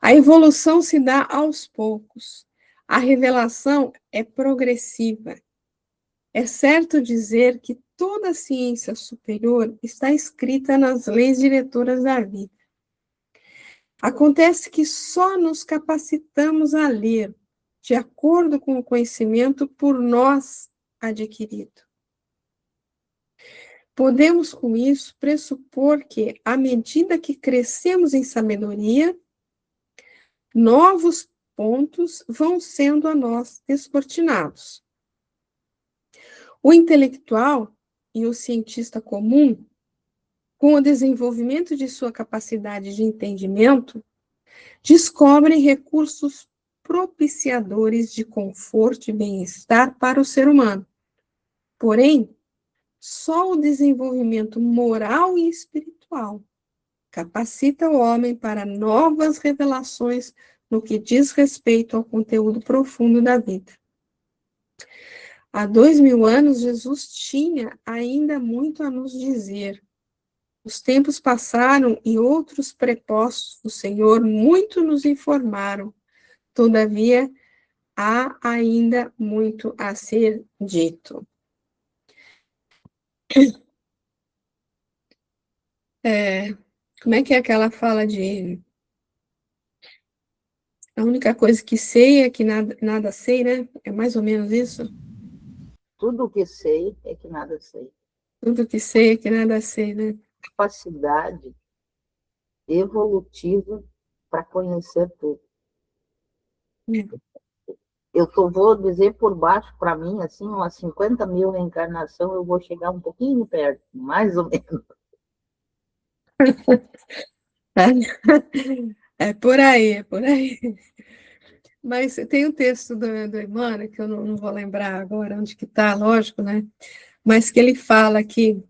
A evolução se dá aos poucos. A revelação é progressiva. É certo dizer que toda a ciência superior está escrita nas leis diretoras da vida. Acontece que só nos capacitamos a ler, de acordo com o conhecimento por nós adquirido. Podemos, com isso, pressupor que, à medida que crescemos em sabedoria, novos pontos vão sendo a nós descortinados. O intelectual e o cientista comum, com o desenvolvimento de sua capacidade de entendimento, descobrem recursos propiciadores de conforto e bem-estar para o ser humano. Porém, só o desenvolvimento moral e espiritual capacita o homem para novas revelações no que diz respeito ao conteúdo profundo da vida. Há 2000 anos, Jesus tinha ainda muito a nos dizer. Os tempos passaram e outros prepostos do Senhor muito nos informaram. Todavia, há ainda muito a ser dito. Como é que é aquela fala de... A única coisa que sei é que nada sei, né? É mais ou menos isso? Tudo o que sei é que nada sei. Tudo que sei é que nada sei, né? Capacidade evolutiva para conhecer tudo. Vou dizer por baixo, para mim, assim, umas 50 mil reencarnações, eu vou chegar um pouquinho perto, mais ou menos. É por aí, é por aí. Mas tem um texto do Emmanuel, que eu não vou lembrar agora onde que está, lógico, né? Mas que ele fala que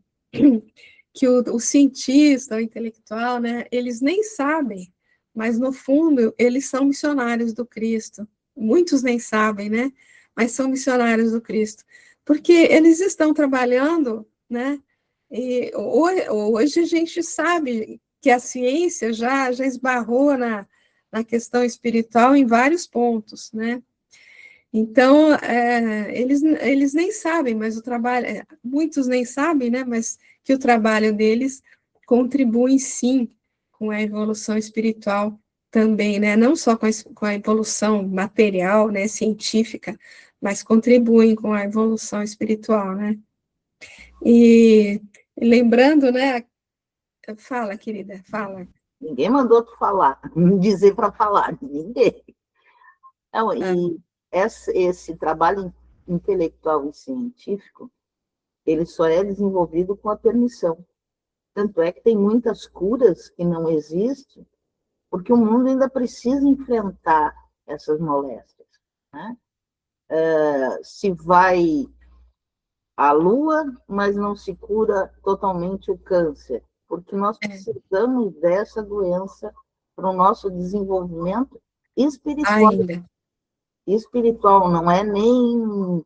o cientista, o intelectual, né, eles nem sabem, mas no fundo eles são missionários do Cristo. Muitos nem sabem, né? Mas são missionários do Cristo, porque eles estão trabalhando, né? E hoje a gente sabe que a ciência já esbarrou na questão espiritual em vários pontos, né? Então, eles nem sabem, mas o trabalho, muitos nem sabem, né, mas que o trabalho deles contribui, sim, com a evolução espiritual também, né, não só com a evolução material, né, científica, mas contribuem com a evolução espiritual, né. E lembrando, né, fala, querida, fala. Ninguém mandou tu falar, dizer para falar, ninguém. Não, e esse trabalho intelectual e científico, ele só é desenvolvido com a permissão. Tanto é que tem muitas curas que não existem, porque o mundo ainda precisa enfrentar essas moléstias, né? Se vai à Lua, mas não se cura totalmente o câncer, porque nós precisamos dessa doença para o nosso desenvolvimento espiritual. Ainda. Espiritual, não é nem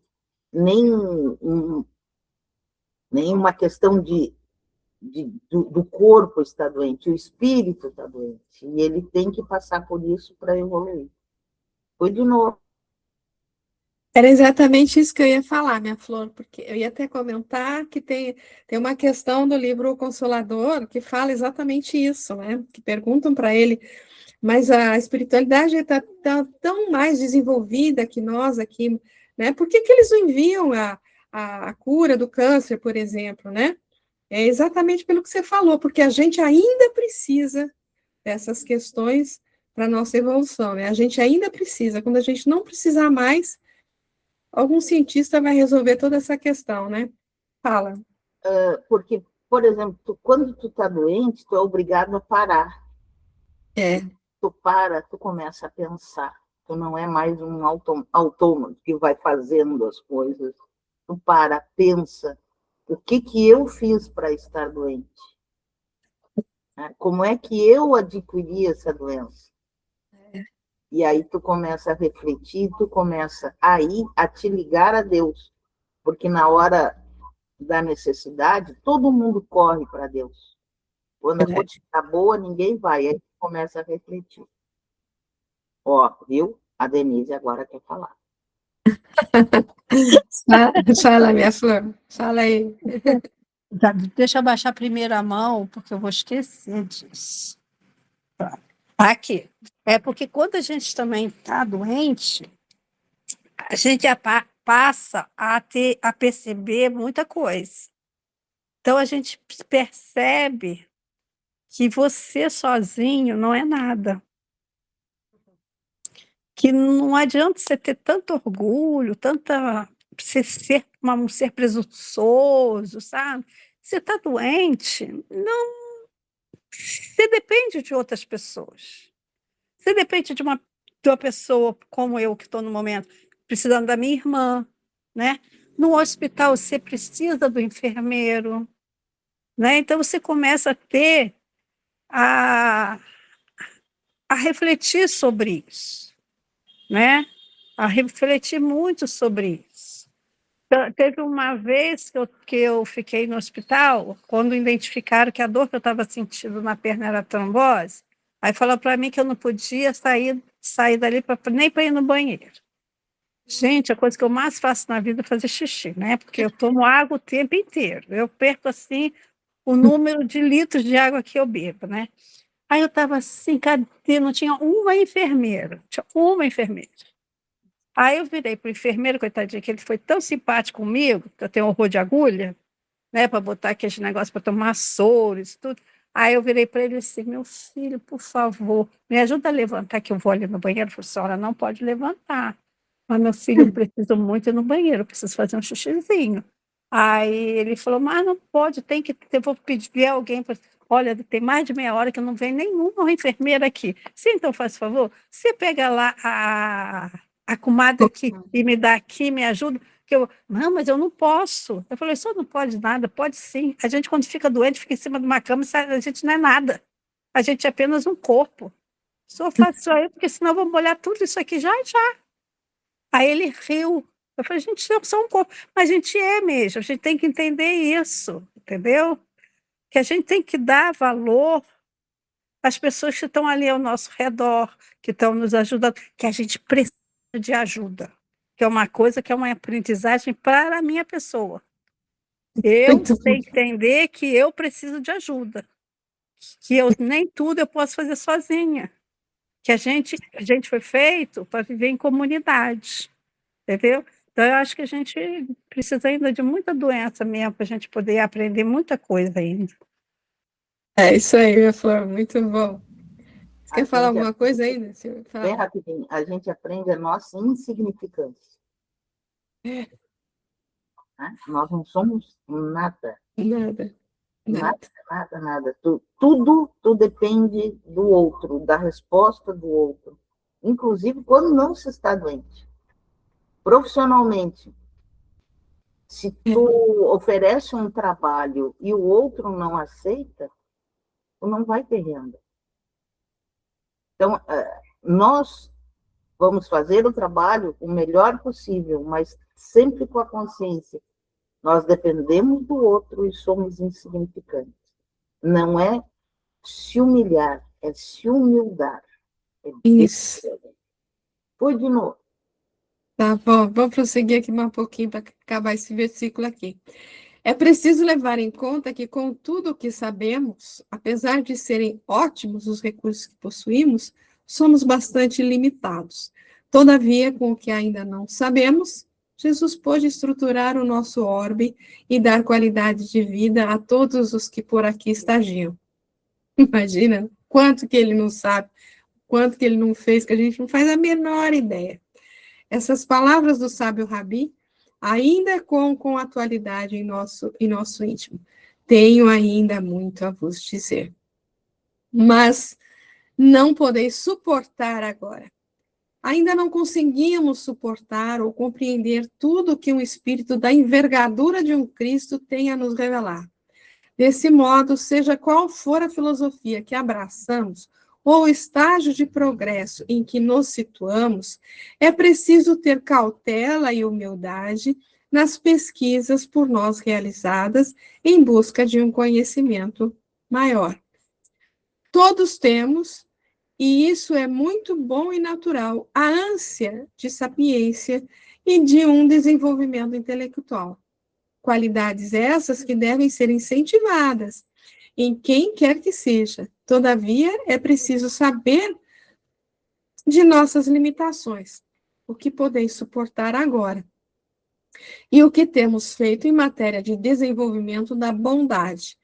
uma questão do corpo está doente, o espírito está doente, e ele tem que passar por isso para evoluir. Foi de novo. Era exatamente isso que eu ia falar, minha flor, porque eu ia até comentar que tem uma questão do livro O Consolador que fala exatamente isso, né? Que perguntam para ele, mas a espiritualidade está tão mais desenvolvida que nós aqui, né? Por que que eles não enviam a cura do câncer, por exemplo, né? É exatamente pelo que você falou, porque a gente ainda precisa dessas questões para a nossa evolução, né? A gente ainda precisa, quando a gente não precisar mais, algum cientista vai resolver toda essa questão, né? Fala. Porque, por exemplo, quando tu está doente, tu é obrigado a parar. É, Tu para, tu começa a pensar. Tu não é mais um autômato que vai fazendo as coisas. Tu para, pensa. O que que eu fiz para estar doente? Como é que eu adquiri essa doença? E aí tu começa a refletir, tu começa aí a te ligar a Deus. Porque na hora da necessidade, todo mundo corre para Deus. Quando a coisa está boa, ninguém vai. Aí tu começa a refletir. Ó, viu? A Denise agora quer falar. fala, minha flor, fala aí. Deixa eu baixar primeiro a mão, porque eu vou esquecer disso. Aqui. É porque quando a gente também está doente, a gente passa a perceber muita coisa. Então, a gente percebe que você sozinho não é nada. Que não adianta você ter tanto orgulho, você ser um ser presunçoso, sabe? Você está doente, não, você depende de outras pessoas. Você depende de uma pessoa como eu, que estou no momento, precisando da minha irmã, né? No hospital, você precisa do enfermeiro, né? Então, você começa a ter, a, a refletir sobre isso, né? A refletir muito sobre isso. Então, teve uma vez que eu fiquei no hospital, quando identificaram que a dor que eu estava sentindo na perna era trombose, aí falou para mim que eu não podia sair dali nem para ir no banheiro. Gente, a coisa que eu mais faço na vida é fazer xixi, né? Porque eu tomo água o tempo inteiro. Eu perco, assim, o número de litros de água que eu bebo, né? Aí eu estava assim, cadê? Não tinha uma enfermeira. Tinha uma enfermeira. Aí eu virei para o enfermeiro, coitadinho, que ele foi tão simpático comigo, que eu tenho horror de agulha, né, para botar aqueles negócios para tomar soro, isso tudo. Aí eu virei para ele assim, meu filho, por favor, me ajuda a levantar, que eu vou ali no banheiro. Ele falou, senhora, não pode levantar. Mas, meu filho, eu preciso muito ir no banheiro, eu preciso fazer um xixizinho. Aí ele falou, mas não pode, eu vou pedir a alguém. Olha, tem mais de meia hora que não vem nenhuma enfermeira aqui. Sim, então faz favor, você pega lá a comadre aqui e me dá aqui, me ajuda. Não, mas eu não posso. Eu falei, só não pode nada, pode sim. A gente, quando fica doente, fica em cima de uma cama, a gente não é nada. A gente é apenas um corpo. Só faço só eu, porque senão eu vou molhar tudo isso aqui já já. Aí ele riu. Eu falei, gente, eu sou um corpo. Mas a gente é mesmo, a gente tem que entender isso, entendeu? Que a gente tem que dar valor às pessoas que estão ali ao nosso redor, que estão nos ajudando, que a gente precisa de ajuda, que é uma coisa que é uma aprendizagem para a minha pessoa. Eu Muito tenho que entender que eu preciso de ajuda, que nem tudo eu posso fazer sozinha, que a gente foi feito para viver em comunidade, entendeu? Então, eu acho que a gente precisa ainda de muita doença mesmo, para a gente poder aprender muita coisa ainda. É isso aí, minha flor, muito bom. Você A quer falar gente alguma coisa aprende, ainda? bem Fala. rapidinho, a gente aprende a nossa insignificância. Né? Nós não somos nada. Nada, Nada, nada. nada, nada. Tudo depende do outro, da resposta do outro. Inclusive quando não se está doente. Profissionalmente, se tu oferece um trabalho e o outro não aceita, tu não vai ter renda. Então, nós vamos fazer o trabalho o melhor possível, mas sempre com a consciência. Nós dependemos do outro e somos insignificantes. Não é se humilhar, é se humildar. É Isso. Foi de novo. Tá bom, vamos prosseguir aqui mais um pouquinho para acabar esse versículo aqui. É preciso levar em conta que, com tudo o que sabemos, apesar de serem ótimos os recursos que possuímos, somos bastante limitados. Todavia, com o que ainda não sabemos, Jesus pôde estruturar o nosso orbe e dar qualidade de vida a todos os que por aqui estagiam. Imagina quanto que ele não sabe, quanto que ele não fez, que a gente não faz a menor ideia. Essas palavras do sábio Rabi ainda com atualidade em nosso íntimo. Tenho ainda muito a vos dizer. Mas não podeis suportar agora. Ainda não conseguimos suportar ou compreender tudo que um espírito da envergadura de um Cristo tem a nos revelar. Desse modo, seja qual for a filosofia que abraçamos, ou o estágio de progresso em que nos situamos, é preciso ter cautela e humildade nas pesquisas por nós realizadas em busca de um conhecimento maior. Todos temos, e isso é muito bom e natural, a ânsia de sapiência e de um desenvolvimento intelectual. Qualidades essas que devem ser incentivadas em quem quer que seja. Todavia, é preciso saber de nossas limitações, o que podeis suportar agora, e o que temos feito em matéria de desenvolvimento da bondade,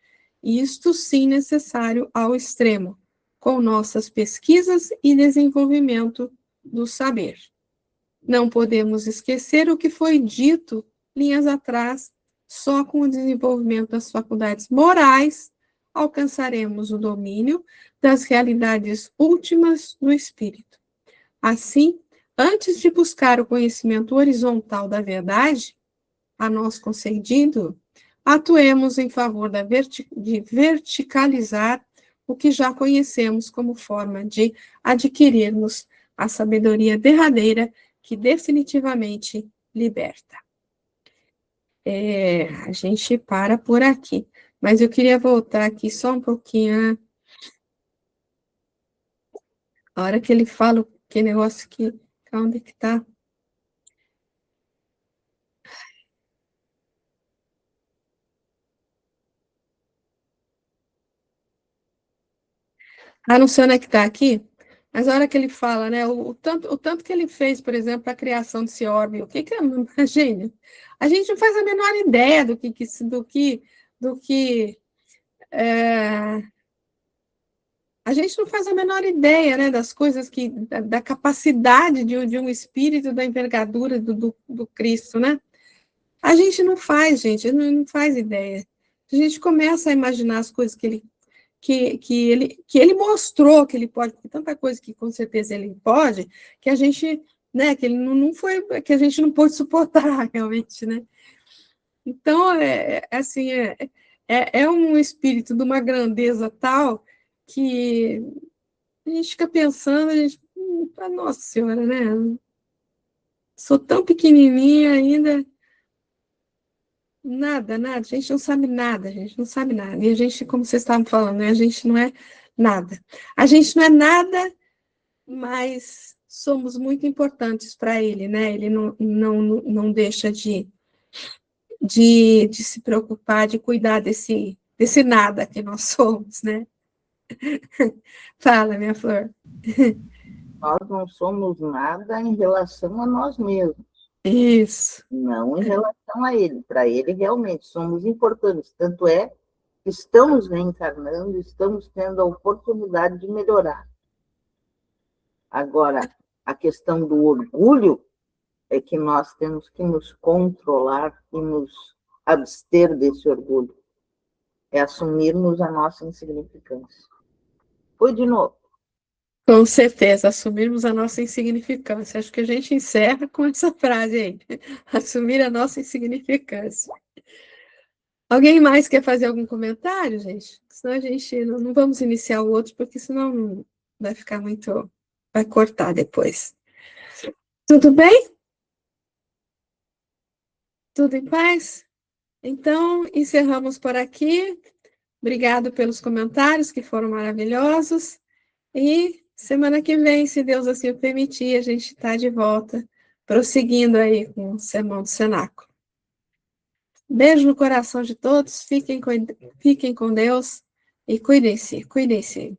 isto sim necessário ao extremo, com nossas pesquisas e desenvolvimento do saber. Não podemos esquecer o que foi dito linhas atrás, só com o desenvolvimento das faculdades morais alcançaremos o domínio das realidades últimas do espírito. Assim, antes de buscar o conhecimento horizontal da verdade, a nós concedido, atuemos em favor de verticalizar o que já conhecemos como forma de adquirirmos a sabedoria derradeira que definitivamente liberta. A gente para por aqui, mas eu queria voltar aqui só um pouquinho, né? A hora que ele fala que negócio que, onde que tá? Ah, não sei onde é que está aqui, mas a hora que ele fala, né, o tanto que ele fez, por exemplo, para a criação desse orbe, o que que é, imagine, a gente não faz a menor ideia a gente não faz a menor ideia, né, das coisas da capacidade de um espírito da envergadura do Cristo, né? A gente não faz, gente, não faz ideia. A gente começa a imaginar as coisas que ele mostrou que ele pode, porque tanta coisa que com certeza ele pode, que a gente, né, que ele não foi, que a gente não pôde suportar realmente, né? Então, assim, é um espírito de uma grandeza tal que a gente fica pensando, nossa senhora, né? Sou tão pequenininha ainda, nada, a gente não sabe nada, a gente não sabe nada. E a gente, como vocês estavam falando, né, a gente não é nada. A gente não é nada, mas somos muito importantes para ele, né? Ele não deixa de se preocupar, de cuidar desse nada que nós somos, né? Fala, minha flor. Nós não somos nada em relação a nós mesmos. Isso. Não em relação a ele. Para ele, realmente, somos importantes. Tanto é que estamos reencarnando, estamos tendo a oportunidade de melhorar. Agora, a questão do orgulho é que nós temos que nos controlar e nos abster desse orgulho. É assumirmos a nossa insignificância. Foi de novo. Com certeza, assumirmos a nossa insignificância. Acho que a gente encerra com essa frase aí. Assumir a nossa insignificância. Alguém mais quer fazer algum comentário, gente? Senão a gente não vamos iniciar o outro, porque senão vai ficar muito... Vai cortar depois. Tudo bem? Tudo em paz? Então, encerramos por aqui. Obrigado pelos comentários, que foram maravilhosos. E semana que vem, se Deus assim o permitir, a gente está de volta prosseguindo aí com o sermão do cenáculo. Beijo no coração de todos, fiquem com Deus e cuidem-se, cuidem-se.